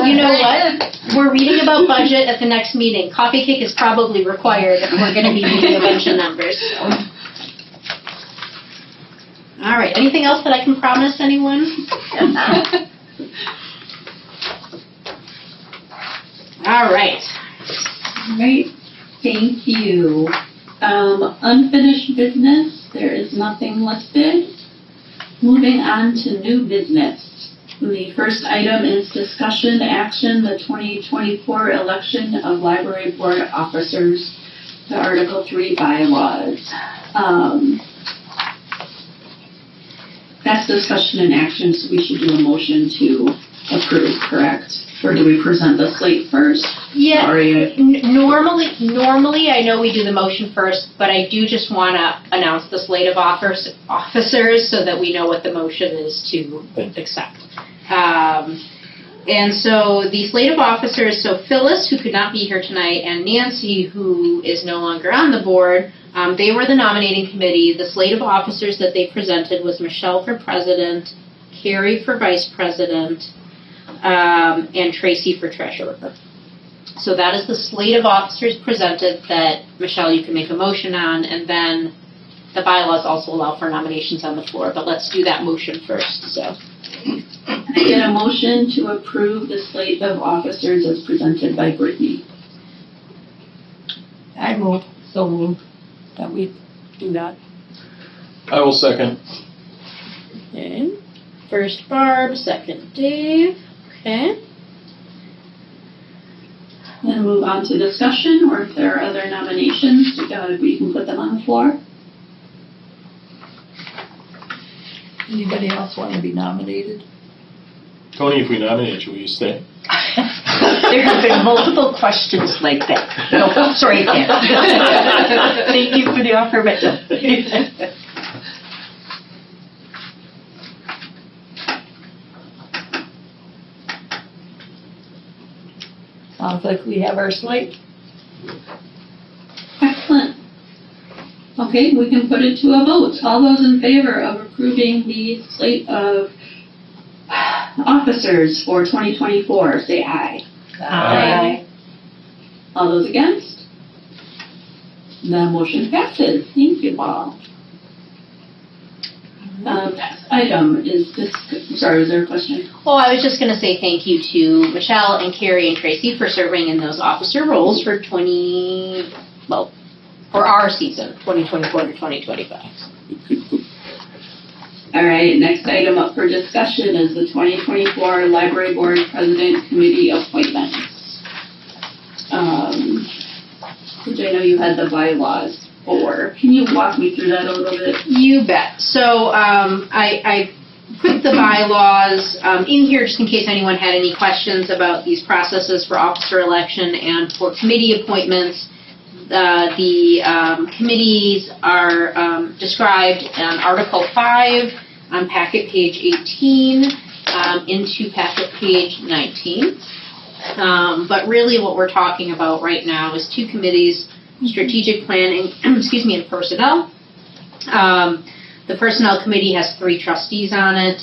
You know what? We're reading about budget at the next meeting. Coffee cake is probably required if we're going to be reading a bunch of numbers. So. All right. Anything else that I can promise anyone? All right. Right, thank you. Unfinished business, there is nothing listed. Moving on to new business. The first item is discussion action, the 2024 election of library board officers, the Article 3 bylaws. That's discussion and action, so we should do a motion to approve, correct? Or do we present the slate first? Yeah. Sorry. Normally, I know we do the motion first, but I do just want to announce the slate of officers so that we know what the motion is to accept. And so the slate of officers, so Phyllis, who could not be here tonight, and Nancy, who is no longer on the board, they were the nominating committee. The slate of officers that they presented was Michelle for president, Carrie for vice president, and Tracy for treasurer. So that is the slate of officers presented that, Michelle, you can make a motion on, and then the bylaws also allow for nominations on the floor, but let's do that motion first, so. Can I get a motion to approve the slate of officers as presented by Brittany? I move that we do that. I will second. Okay. First Barb, second Dave. Okay. Then move on to discussion, or if there are other nominations, we can put them on the floor. Anybody else want to be nominated? Tony, if we nominate you, will you stay? There have been multiple questions like that. No, sorry, I can't. Thank you for the offer, but no. Sounds like we have our slate. Excellent. Okay, we can put it to a vote. All those in favor of approving the slate of officers for 2024, say aye. Aye. All those against? The motion passes. Thank you all. Next item is this, sorry, is there a question? Well, I was just going to say thank you to Michelle and Carrie and Tracy for serving in those officer roles for for our season, 2024 to 2025. All right, next item up for discussion is the 2024 Library Board President Committee appointments. Which I know you had the bylaws for. Can you walk me through that a little bit? You bet. So I put the bylaws in here just in case anyone had any questions about these processes for officer election and for committee appointments. The committees are described on Article 5 on packet page 18 into packet page 19. But really what we're talking about right now is two committees, strategic planning, and personnel. The personnel committee has 3 trustees on it,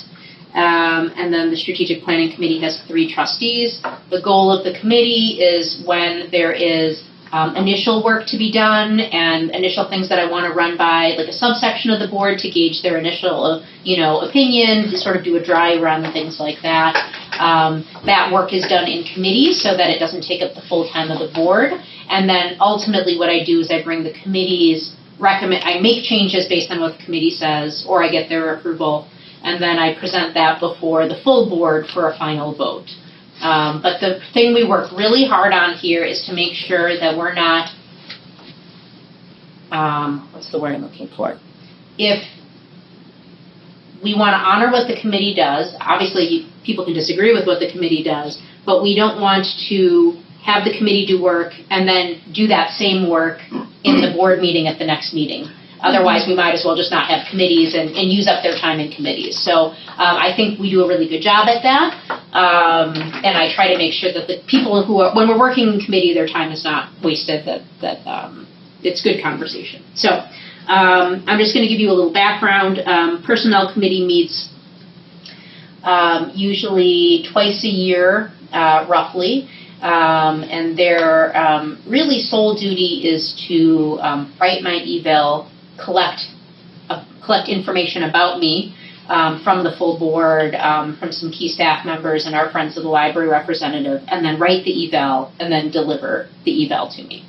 and then the strategic planning committee has 3 trustees. The goal of the committee is when there is initial work to be done and initial things that I want to run by like a subsection of the board to gauge their initial, opinion, to sort of do a dry run and things like that. That work is done in committees so that it doesn't take up the full time of the board. And then ultimately what I do is I bring the committee's I make changes based on what the committee says, or I get their approval, and then I present that before the full board for a final vote. But the thing we work really hard on here is to make sure that we're not, what's the word I'm looking for? If we want to honor what the committee does, obviously people can disagree with what the committee does, but we don't want to have the committee do work and then do that same work in the board meeting at the next meeting. Otherwise, we might as well just not have committees and use up their time in committees. So I think we do a really good job at that. And I try to make sure that the people who are, when we're working in committee, their time is not wasted, that it's good conversation. So I'm just going to give you a little background. Personnel committee meets usually twice a year, roughly. And their really sole duty is to write my eval, collect information about me from the full board, from some key staff members and our Friends of the Library representative, and then write the eval and then deliver the eval to me.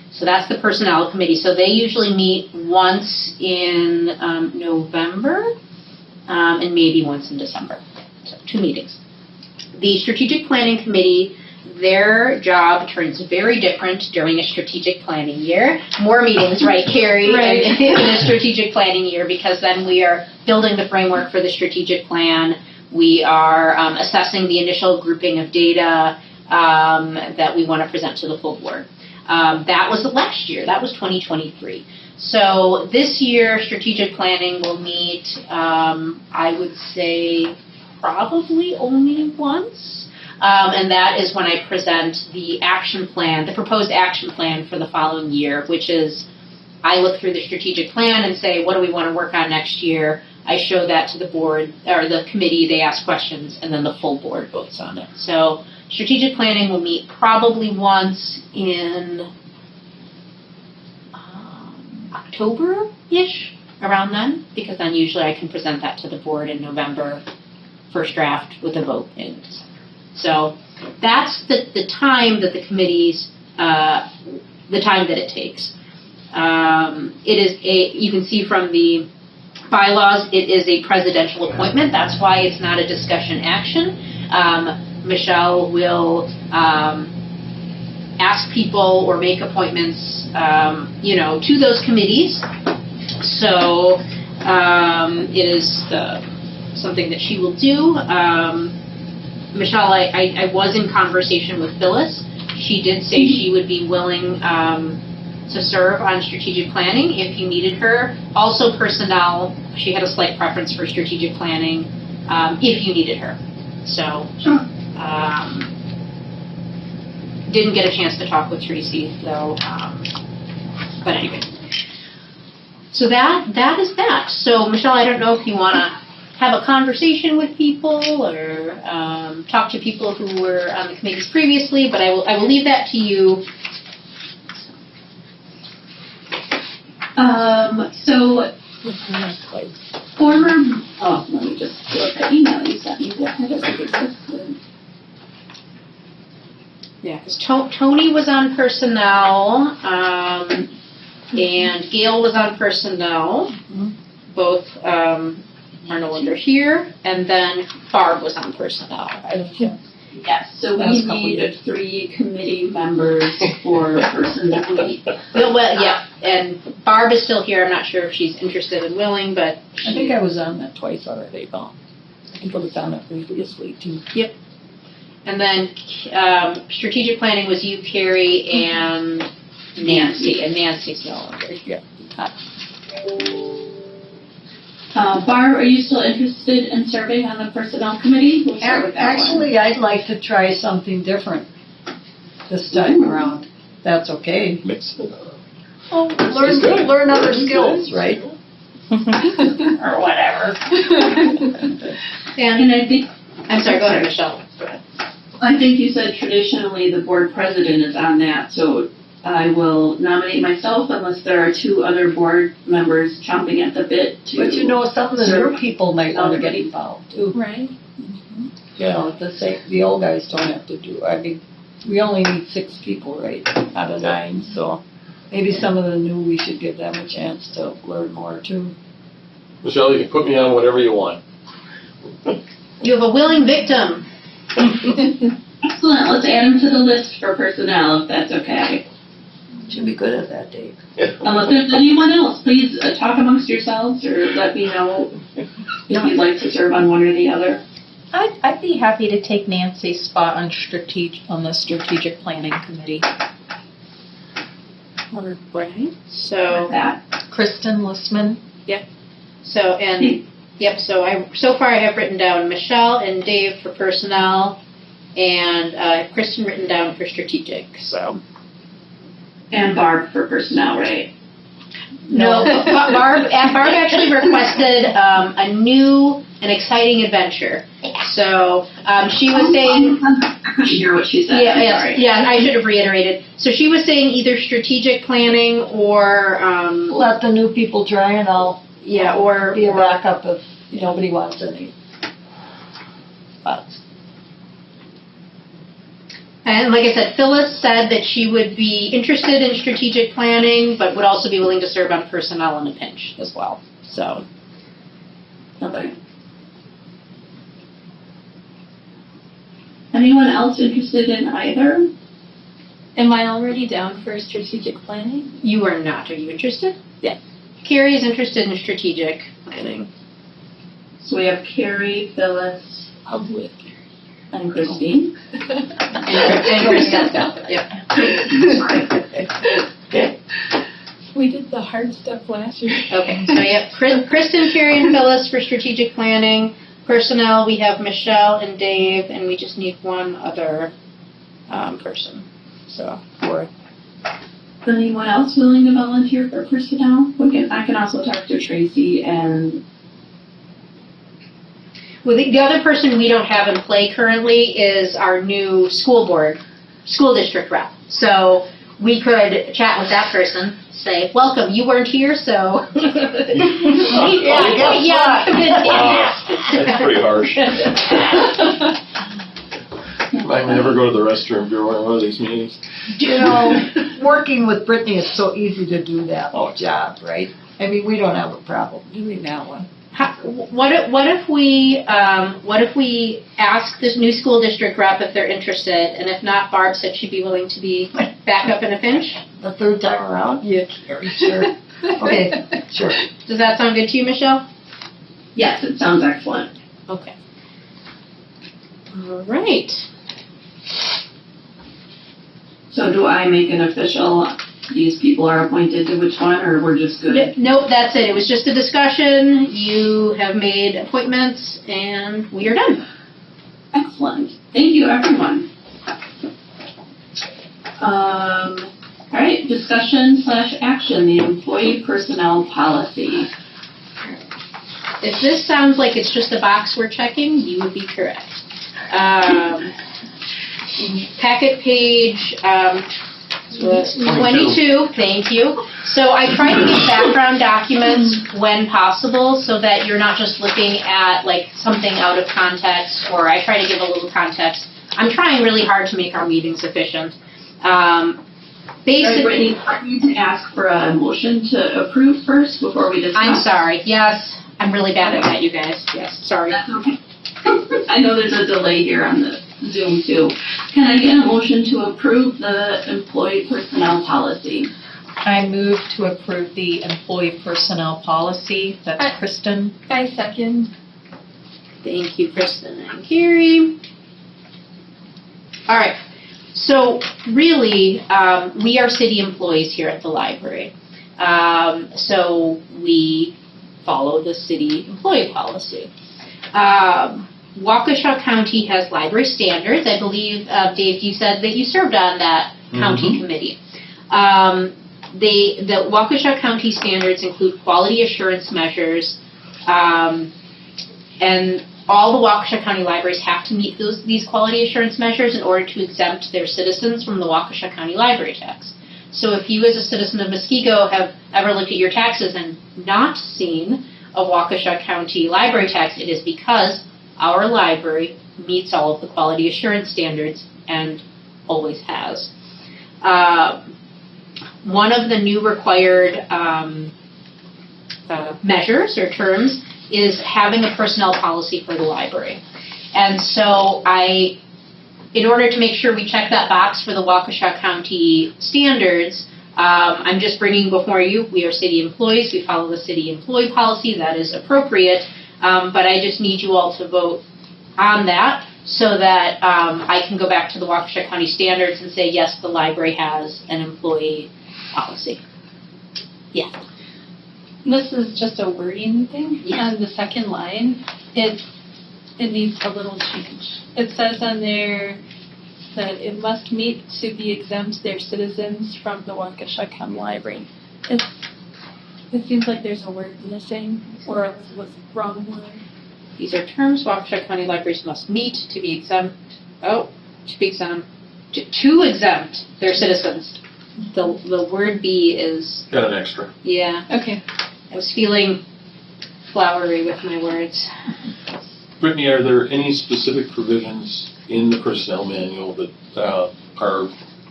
So that's the personnel committee. So they usually meet once in November and maybe once in December. So 2 meetings. The strategic planning committee, their job turns very different during a strategic planning year. More meetings, right, Carrie, Right. in a strategic planning year, because then we are building the framework for the strategic plan. We are assessing the initial grouping of data that we want to present to the full board. That was last year. That was 2023. So this year, strategic planning will meet, I would say, probably only once, and that is when I present the action plan, the proposed action plan for the following year, which is I look through the strategic plan and say, what do we want to work on next year? I show that to the board, or the committee, they ask questions, and then the full board votes on it. So strategic planning will meet probably once in October-ish, around then, because then usually I can present that to the board in November, first draft with a vote in December. So that's the time that the committees, the time that it takes. It is you can see from the bylaws, it is a presidential appointment. That's why it's not a discussion action. Michelle will ask people or make appointments, to those committees. So it is something that she will do. Michelle, I was in conversation with Phyllis. She did say she would be willing to serve on strategic planning if you needed her. Also personnel, she had a slight preference for strategic planning if you needed her. So didn't get a chance to talk with Tracy, so, but anyway. So that is that. So Michelle, I don't know if you want to have a conversation with people or talk to people who were on the committees previously, but I will leave that to you. So former, let me just look at the email you sent me. That doesn't exist. Yeah, because Tony was on personnel, and Gail was on personnel. Both are no longer here, and then Barb was on personnel. Yes, so That was a we couple need years. 3 committee members for personnel. Well, yeah, and Barb is still here. I'm not sure if she's interested and willing, but I think I was on that twice already, though. I think I was on that previously, too. and then strategic planning was you, Carrie, and Nancy, and Nancy's no longer here. Barb, are you still interested in serving on the personnel committee? We'll start with that one. Actually, I'd like to try something different this time around. That's okay. Mix it up. Oh, learn other skills, right? Or whatever. And And I think, I'm sorry, go ahead, Michelle. I think you said traditionally the board president is on that, so I will nominate myself unless there are 2 other board members chomping at the bit to. But some of the new people might want to get involved, too. Right. The old guys don't have to do, I mean, we only need 6 people, right, out of 9, so maybe some of the new, we should give them a chance to learn more, too. Michelle, you can put me on whatever you want. You have a willing victim. Excellent, let's add him to the list for personnel, if that's okay. Should be good at that, Dave. Unless there's anyone else, please talk amongst yourselves or let me know if you'd like to serve on one or the other. I'd be happy to take Nancy's spot on the strategic planning committee. Right. So, That. Kristen Listman. so far I have written down Michelle and Dave for personnel, and Kristen written down for strategic, so. And Barb for personnel, right? No, Barb actually requested a new and exciting adventure. So she was saying, I couldn't hear what she said. I'm sorry. I should have reiterated. So she was saying either strategic planning or Let the new people try, and I'll or be a backup if nobody wants any spots. And like I said, Phyllis said that she would be interested in strategic planning, but would also be willing to serve on personnel in a pinch as well. So. Okay. Anyone else interested in either? Am I already down for strategic planning? You are not. Are you interested? Yes. Carrie is interested in strategic planning. So we have Carrie, Phyllis, I'll do it. and Christine. And Kristen. Yep. We did the hard stuff last year. Okay, so Kristen, Carrie, and Phyllis for strategic planning. Personnel, we have Michelle and Dave, and we just need one other person. So, Anyone else willing to volunteer for personnel? I can also talk to Tracy and. well, the other person we don't have in play currently is our new school district rep. So we could chat with that person, say, welcome, you weren't here, so. That's pretty harsh. I never go to the restroom during one of these meetings. Working with Brittany is so easy to do that job, right? I mean, we don't have a problem doing that one. What if we ask this new school district rep if they're interested, and if not, Barb said she'd be willing to be back up in a pinch? The third time around? Yeah, sure. Okay, sure. Does that sound good to you, Michelle? Yes, it sounds excellent. Okay. All right. So do I make an official, these people are appointed to which one, or we're just good? Nope, that's it. It was just a discussion. You have made appointments, and we are done. Excellent. Thank you, everyone. All right, discussion / action, the employee personnel policy. If this sounds like it's just a box we're checking, you would be correct. Packet page 22, thank you. So I try to give background documents when possible so that you're not just looking at like something out of context, or I try to give a little context. I'm trying really hard to make our meetings efficient. Basically, Brittany, I need to ask for a motion to approve first before we discuss. I'm sorry, yes, I'm really bad at that, you guys, yes, sorry. That's okay. I know there's a delay here on the Zoom too. Can I get a motion to approve the employee personnel policy? I move to approve the employee personnel policy. That's Kristen. I second. Thank you, Kristen and Carrie. All right, so really, we are city employees here at the library. So we follow the city employee policy. Waukesha County has library standards. I believe, Dave, you said that you served on that county committee. The Waukesha County standards include quality assurance measures, and all the Waukesha County libraries have to meet these quality assurance measures in order to exempt their citizens from the Waukesha County library tax. So if you as a citizen of Muskego have ever looked at your taxes and not seen a Waukesha County library tax, it is because our library meets all of the quality assurance standards and always has. One of the new required measures or terms is having a personnel policy for the library. And so in order to make sure we check that box for the Waukesha County standards, I'm just bringing before you, we are city employees, we follow the city employee policy, that is appropriate, but I just need you all to vote on that so that I can go back to the Waukesha County standards and say, yes, the library has an employee policy. Yeah. This is just a wording thing. On the second line, it needs a little change. It says on there that it must meet to be exempt their citizens from the Waukesha County Library. It seems like there's a word missing, or it was the wrong word. These are terms Waukesha County libraries must meet to be exempt. To exempt their citizens. The word "be" is. Got an extra. Yeah. Okay. I was feeling flowery with my words. Brittany, are there any specific provisions in the personnel manual that are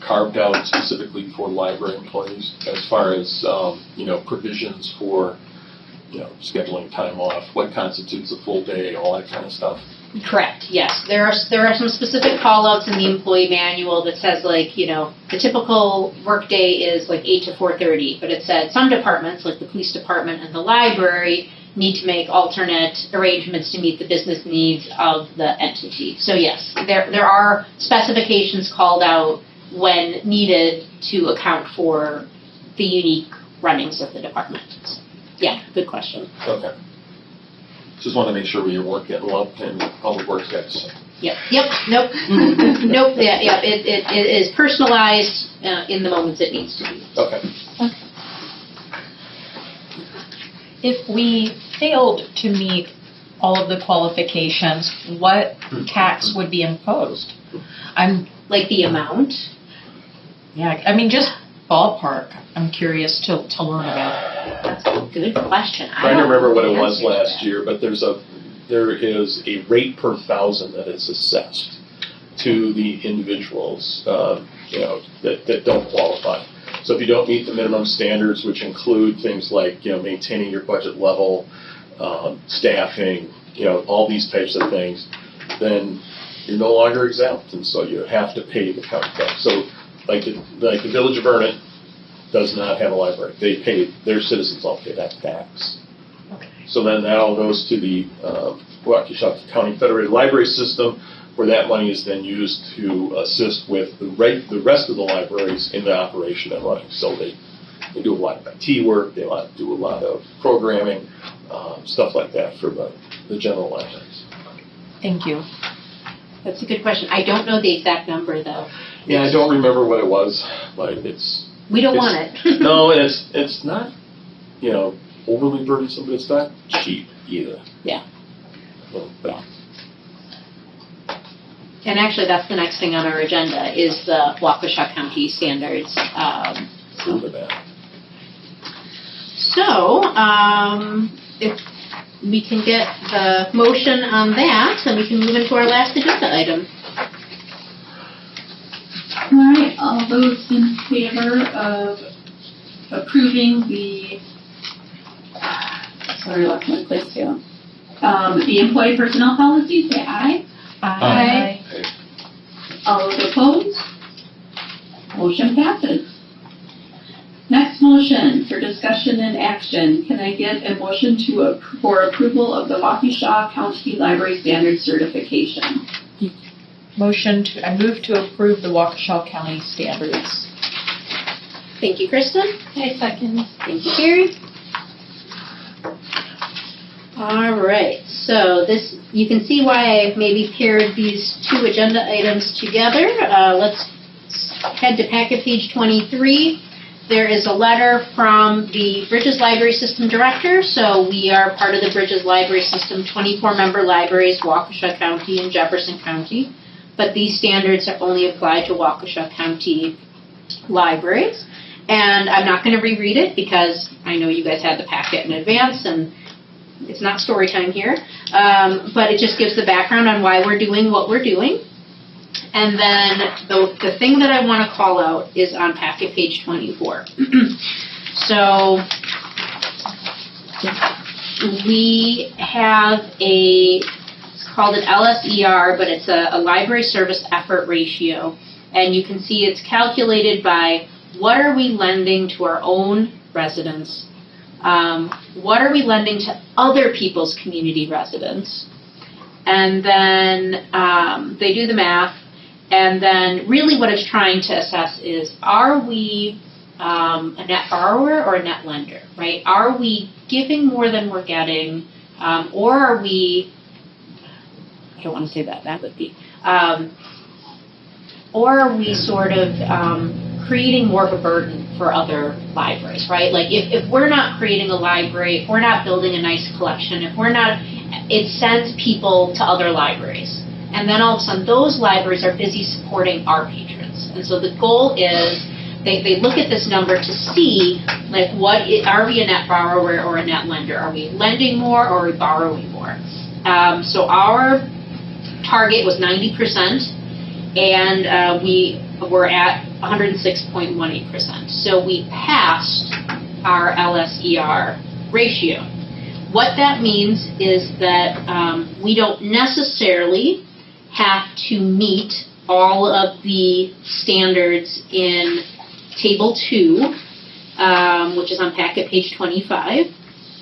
carved out specifically for library employees as far as, provisions for, scheduling time off, what constitutes a full day, all that kind of stuff? Correct, yes. There are some specific call-outs in the employee manual that says, the typical workday is 8 to 4:30, but it said some departments, like the police department and the library, need to make alternate arrangements to meet the business needs of the entity. So yes, there are specifications called out when needed to account for the unique runnings of the department. Yeah, good question. Okay. Just want to make sure we weren't getting lumped in public works guys. Yep, nope. Nope, yeah, it is personalized in the moments it needs to be. Okay. If we failed to meet all of the qualifications, what tax would be imposed? Like the amount? Just ballpark. I'm curious to learn about. That's a good question. I don't remember what it was last year, but there is a rate per thousand that is assessed to the individuals, that don't qualify. So if you don't meet the minimum standards, which include things like, maintaining your budget level, staffing, all these types of things, then you're no longer exempt, and so you have to pay the county tax. So like the Village of Vernon does not have a library. Their citizens all pay that tax. Okay. So then that all goes to the Waukesha County Federated Library System, where that money is then used to assist with the rest of the libraries in the operation and running. So they do a lot of IT work, they do a lot of programming, stuff like that for the general libraries. Thank you. That's a good question. I don't know the exact number, though. Yeah, I don't remember what it was, but it's, We don't want it. no, and it's not, overly burdensome, but it's not cheap either. Yeah. But And actually, that's the next thing on our agenda is the Waukesha County standards. through the back. So, if we can get the motion on that, then we can move into our last agenda item. All right, all those in favor of approving the, sorry, I lost my place too. The employee personnel policy, say aye. Aye. All those opposed? Motion passes. Next motion for discussion and action. Can I get a motion for approval of the Waukesha County Library Standards certification? I move to approve the Waukesha County standards. Thank you, Kristen. I second. Thank you, Carrie. All right, so this, you can see why I maybe paired these two agenda items together. Let's head to packet page 23. There is a letter from the Bridges Library System Director. So we are part of the Bridges Library System, 24-member libraries, Waukesha County and Jefferson County. But these standards are only applied to Waukesha County libraries. And I'm not going to reread it because I know you guys had the packet in advance and it's not story time here. But it just gives the background on why we're doing what we're doing. And then the thing that I want to call out is on packet page 24. So we have it's called an LSER, but it's a library service effort ratio. And you can see it's calculated by what are we lending to our own residents, what are we lending to other people's community residents, and then they do the math. And then really what it's trying to assess is, are we a net borrower or a net lender, right? Are we giving more than we're getting, or are we, I don't want to say that would be, or are we sort of creating more of a burden for other libraries, right? Like if we're not creating a library, if we're not building a nice collection, if we're not, it sends people to other libraries. And then all of a sudden, those libraries are busy supporting our patrons. And so the goal is they look at this number to see, like, are we a net borrower or a net lender? Are we lending more or are we borrowing more? So our target was 90%, and we were at 106.18%. So we passed our LSER ratio. What that means is that we don't necessarily have to meet all of the standards in Table 2, which is on packet page 25.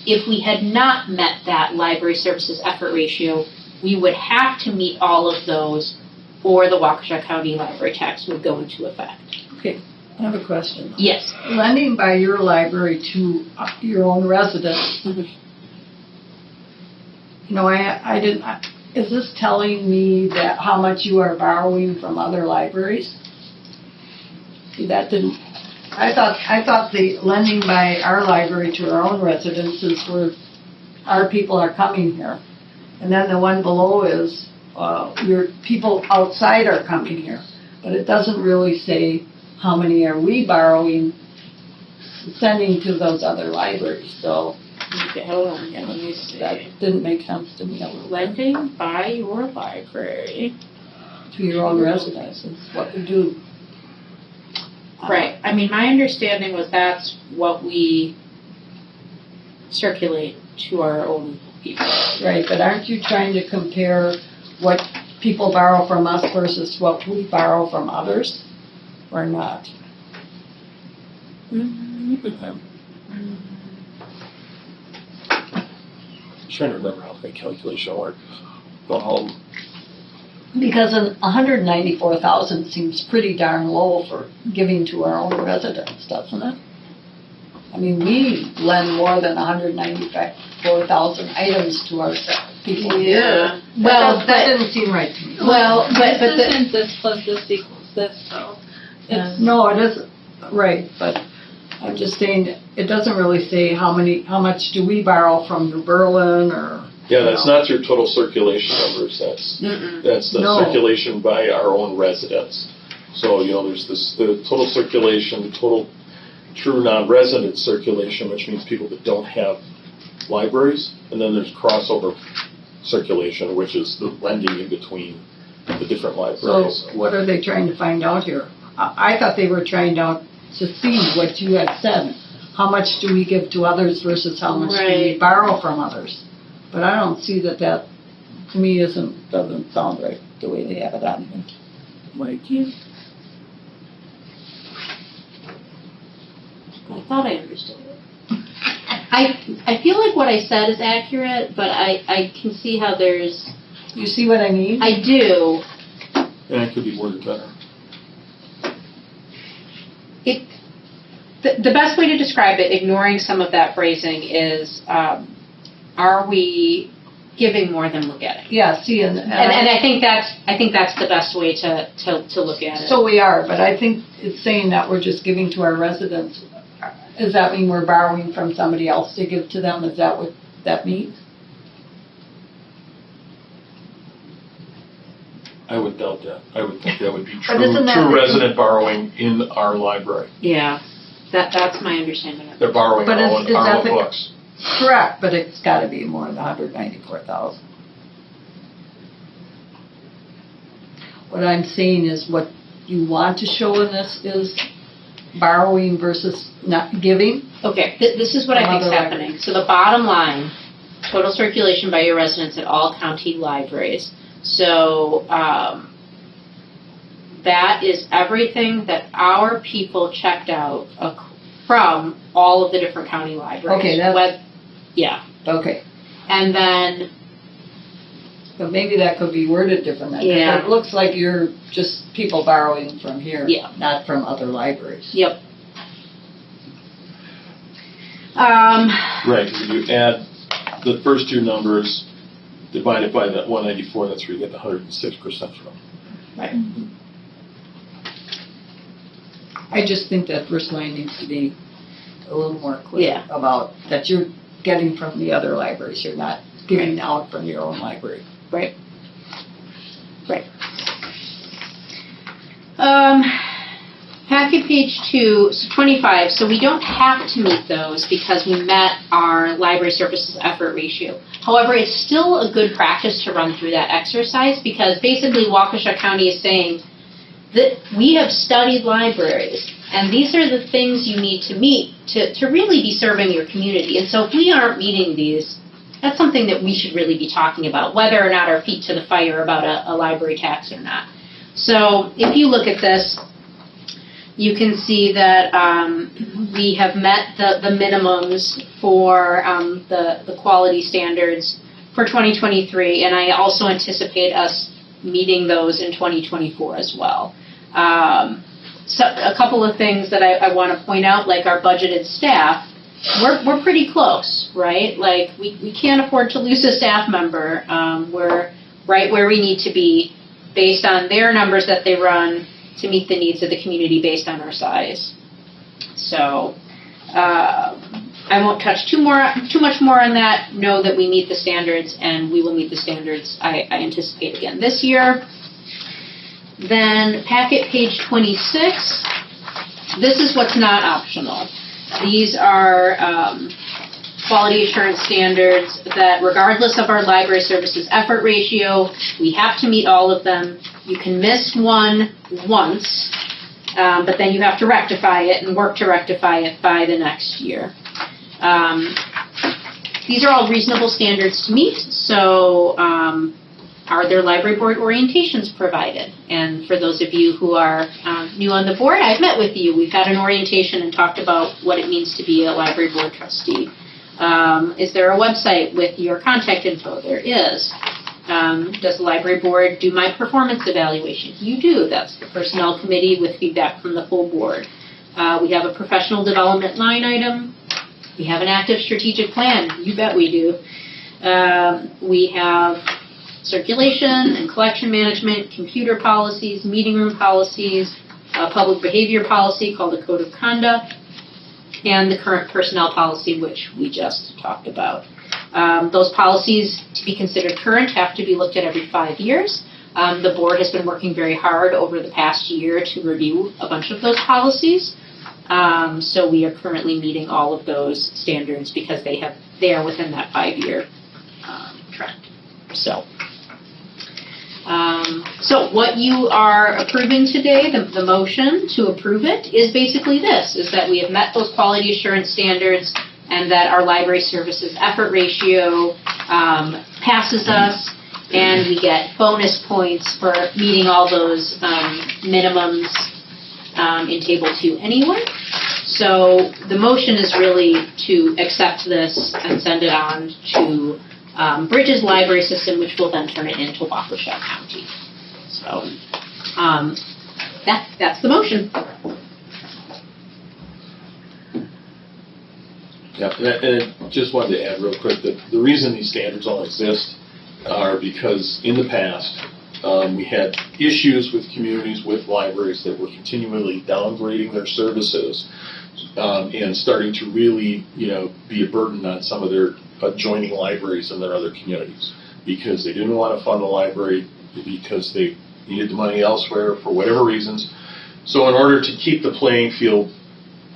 If we had not met that library services effort ratio, we would have to meet all of those, or the Waukesha County library tax would go into effect. Okay, I have a question. Yes. Lending by your library to your own residents. Mhm. Is this telling me that how much you are borrowing from other libraries? See, that didn't, I thought the lending by our library to our own residents is where our people are coming here. And then the one below is, your people outside are coming here. But it doesn't really say how many are we borrowing, sending to those other libraries, so. Okay, hold on, yeah, let me see. That didn't make sense to me a little bit. Lending by your library. To your own residents, is what we do. Right, I mean, my understanding was that's what we circulate to our own people. Right, but aren't you trying to compare what people borrow from us versus what we borrow from others, or not? I'm trying to remember how the calculation worked. Because 194,000 seems pretty darn low for giving to our own residents, doesn't it? I mean, we lend more than 194,000 items to our people here. Yeah. Well, That didn't seem right to me. Well, but This and this plus this equals this, so. No, it isn't, right, but I'm just saying, it doesn't really say how much do we borrow from New Berlin or. Yeah, that's not your total circulation numbers, that's the No. circulation by our own residents. So, there's the total circulation, total true non-resident circulation, which means people that don't have libraries, and then there's crossover circulation, which is the blending in between the different libraries. So what are they trying to find out here? I thought they were trying to see what you had said. How much do we give to others versus how much do we Right. borrow from others? But I don't see that, to me, doesn't sound right, the way they have it on. Like you. I thought I understood it. I feel like what I said is accurate, but I can see how there's, You see what I mean? I do. And it could be worded better. The best way to describe it, ignoring some of that phrasing, is are we giving more than we're getting? Yeah, see, And I think that's the best way to look at it. so we are, but I think it's saying that we're just giving to our residents. Does that mean we're borrowing from somebody else to give to them? Is that what that means? I would doubt that. I would think that would be But isn't that- true resident borrowing in our library. Yeah, that's my understanding of it. They're borrowing But our is that own the- books. Correct, but it's gotta be more than 194,000. What I'm saying is what you want to show in this is borrowing versus not giving. Okay, this is what I From think is other happening. So the bottom line, total circulation by your residents at all county libraries. So that is everything that our people checked out from all of the different county libraries. Okay, that's- Yeah, Okay, and then, but maybe that could be worded differently. Yeah. It looks like you're just people borrowing from here, Yeah. not from other libraries. yep. Right, if you add the first two numbers divided by that 194, that's where you get the 106% from. I just think that first line needs to be a little more clear Yeah. about that you're getting from the other libraries, you're not giving out from your own library. Right. Packet page 2, so 25, so we don't have to meet those because we met our library services effort ratio. However, it's still a good practice to run through that exercise because basically Waukesha County is saying that we have studied libraries and these are the things you need to meet to really be serving your community. And so if we aren't meeting these, that's something that we should really be talking about, whether or not our feet to the fire about a library tax or not. So if you look at this, you can see that we have met the minimums for the quality standards for 2023, and I also anticipate us meeting those in 2024 as well. So a couple of things that I want to point out, like our budgeted staff, we're pretty close, right? Like we can't afford to lose a staff member. We're right where we need to be based on their numbers that they run to meet the needs of the community based on our size. So I won't touch too much more on that. Know that we meet the standards, and we will meet the standards I anticipate again this year. Then packet page 26. This is what's not optional. These are quality assurance standards that regardless of our library services effort ratio, we have to meet all of them. You can miss one once, but then you have to rectify it and work to rectify it by the next year. These are all reasonable standards to meet, so are there library board orientations provided? And for those of you who are new on the board, I've met with you. We've had an orientation and talked about what it means to be a library board trustee. Is there a website with your contact info? There is. Does the library board do my performance evaluation? You do. That's the personnel committee with feedback from the full board. We have a professional development line item. We have an active strategic plan. You bet we do. We have circulation and collection management, computer policies, meeting room policies, a public behavior policy called the Code of Conduct, and the current personnel policy, which we just talked about. Those policies, to be considered current, have to be looked at every 5 years. The board has been working very hard over the past year to review a bunch of those policies. So we are currently meeting all of those standards because they are within that 5-year trend. So what you are approving today, the motion to approve it, is basically this, is that we have met those quality assurance standards and that our library services effort ratio passes us, and we get bonus points for meeting all those minimums in Table 2 anyway. So the motion is really to accept this and send it on to Bridges Library System, which will then turn it into Waukesha County. So that's the motion. Yeah, and I just wanted to add real quick that the reason these standards all exist are because in the past, we had issues with communities, with libraries that were continually downgrading their services and starting to really, be a burden on some of their adjoining libraries in their other communities because they didn't want to fund the library because they needed the money elsewhere for whatever reasons. So in order to keep the playing field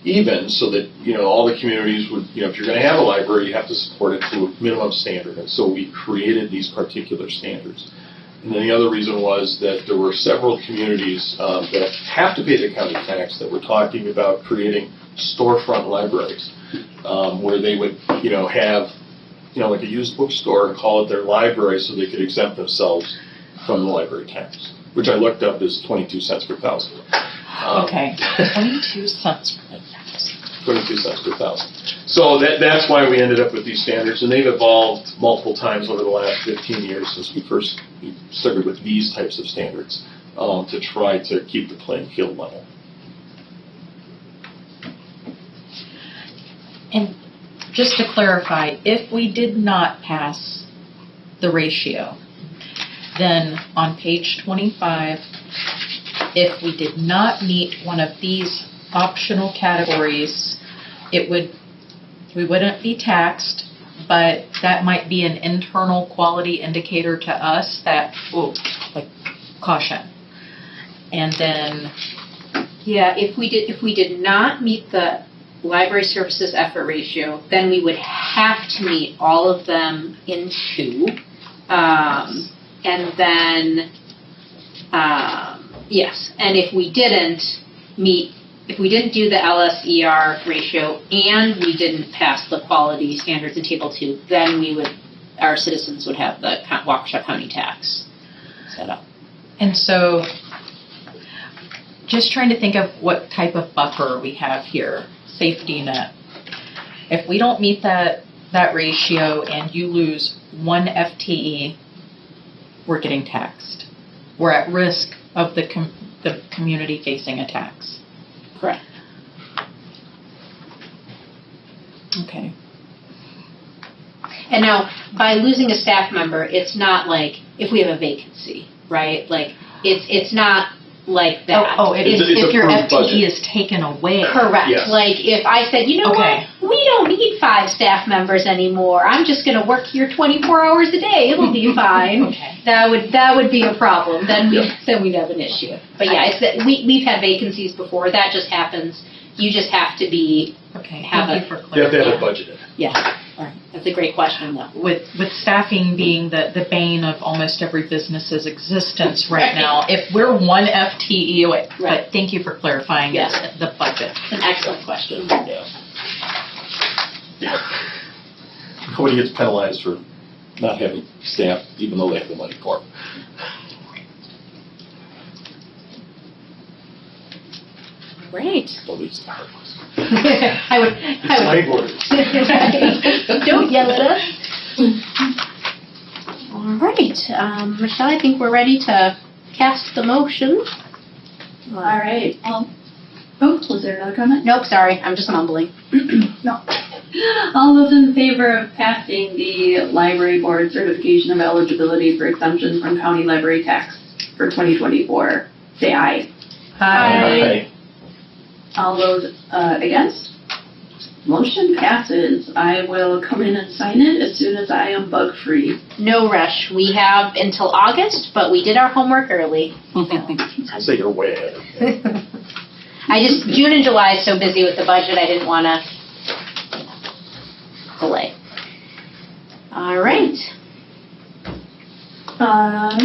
even so that, all the communities would, if you're going to have a library, you have to support it to a minimum standard. And so we created these particular standards. And then the other reason was that there were several communities that have to pay the county tax that were talking about creating storefront libraries where they would, have, like a used bookstore and call it their library so they could exempt themselves from the library tax, which I looked up is 22 cents per thousand. Okay, 22 cents per thousand. 22 cents per thousand. So that's why we ended up with these standards, and they've evolved multiple times over the last 15 years since we first started with these types of standards to try to keep the playing field level. And just to clarify, if we did not pass the ratio, then on page 25, if we did not meet one of these optional categories, we wouldn't be taxed, but that might be an internal quality indicator to us that, like, caution. And then, Yeah, if we did not meet the library services effort ratio, then we would have to meet all of them in 2. And then, yes, and if we didn't do the LSER ratio and we didn't pass the quality standards in Table 2, then our citizens would have the Waukesha County tax set up. and so, just trying to think of what type of buffer we have here, safety net. If we don't meet that ratio and you lose 1 FTE, we're getting taxed. We're at risk of the community facing a tax. Correct. Okay. And now, by losing a staff member, it's not like if we have a vacancy, right? Like, it's not like that. It's if your approved FTE budget. is taken away. Correct. Yes. Like, if I said, Okay. what, we don't need 5 staff members anymore. I'm just going to work here 24 hours a day. It'll be fine. Okay. That would be a problem. Then we'd have an issue. But yeah, we've had vacancies before. That just happens. You just have to be Okay. Have Thank a- you for You have to have clarifying. it budgeted. yeah. All right. That's a great question though. With staffing being the bane of almost every business's existence right now, if we're 1 FTE away, Right. but thank you for clarifying Yeah. the budget. It's an excellent question. Yeah. Nobody gets penalized for not having staff, even though they have the money for it. Great. Nobody's the hard ones. I would. It's my word. Right. Don't yell at us. All right, Michelle, I think we're ready to cast the motion. All right. Was there another comment? Nope, sorry, I'm just mumbling. No. All those in favor of passing the library board certification of eligibility for exemption from county library tax for 2024, say aye. Aye. All those against? Motion passes. I will come in and sign it as soon as I am bug-free. No rush. We have until August, but we did our homework early. So you're way ahead. June and July is so busy with the budget, I didn't want to delay. All right. I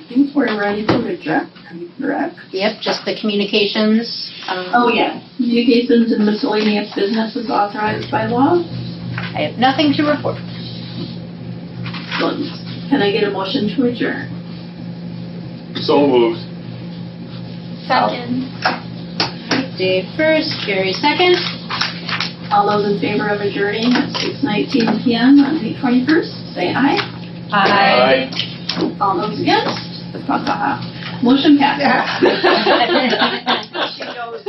think we're ready to reject, correct? Yep, just the communications. Oh, yeah. Communications and miscellaneous business is authorized by law. I have nothing to report. Excellent. Can I get a motion to adjourn? So moved. Second. Dave first, Carrie second. All those in favor of adjourning at 6:19 PM on May 21st, say aye. Aye. All those against? Motion passes. She knows.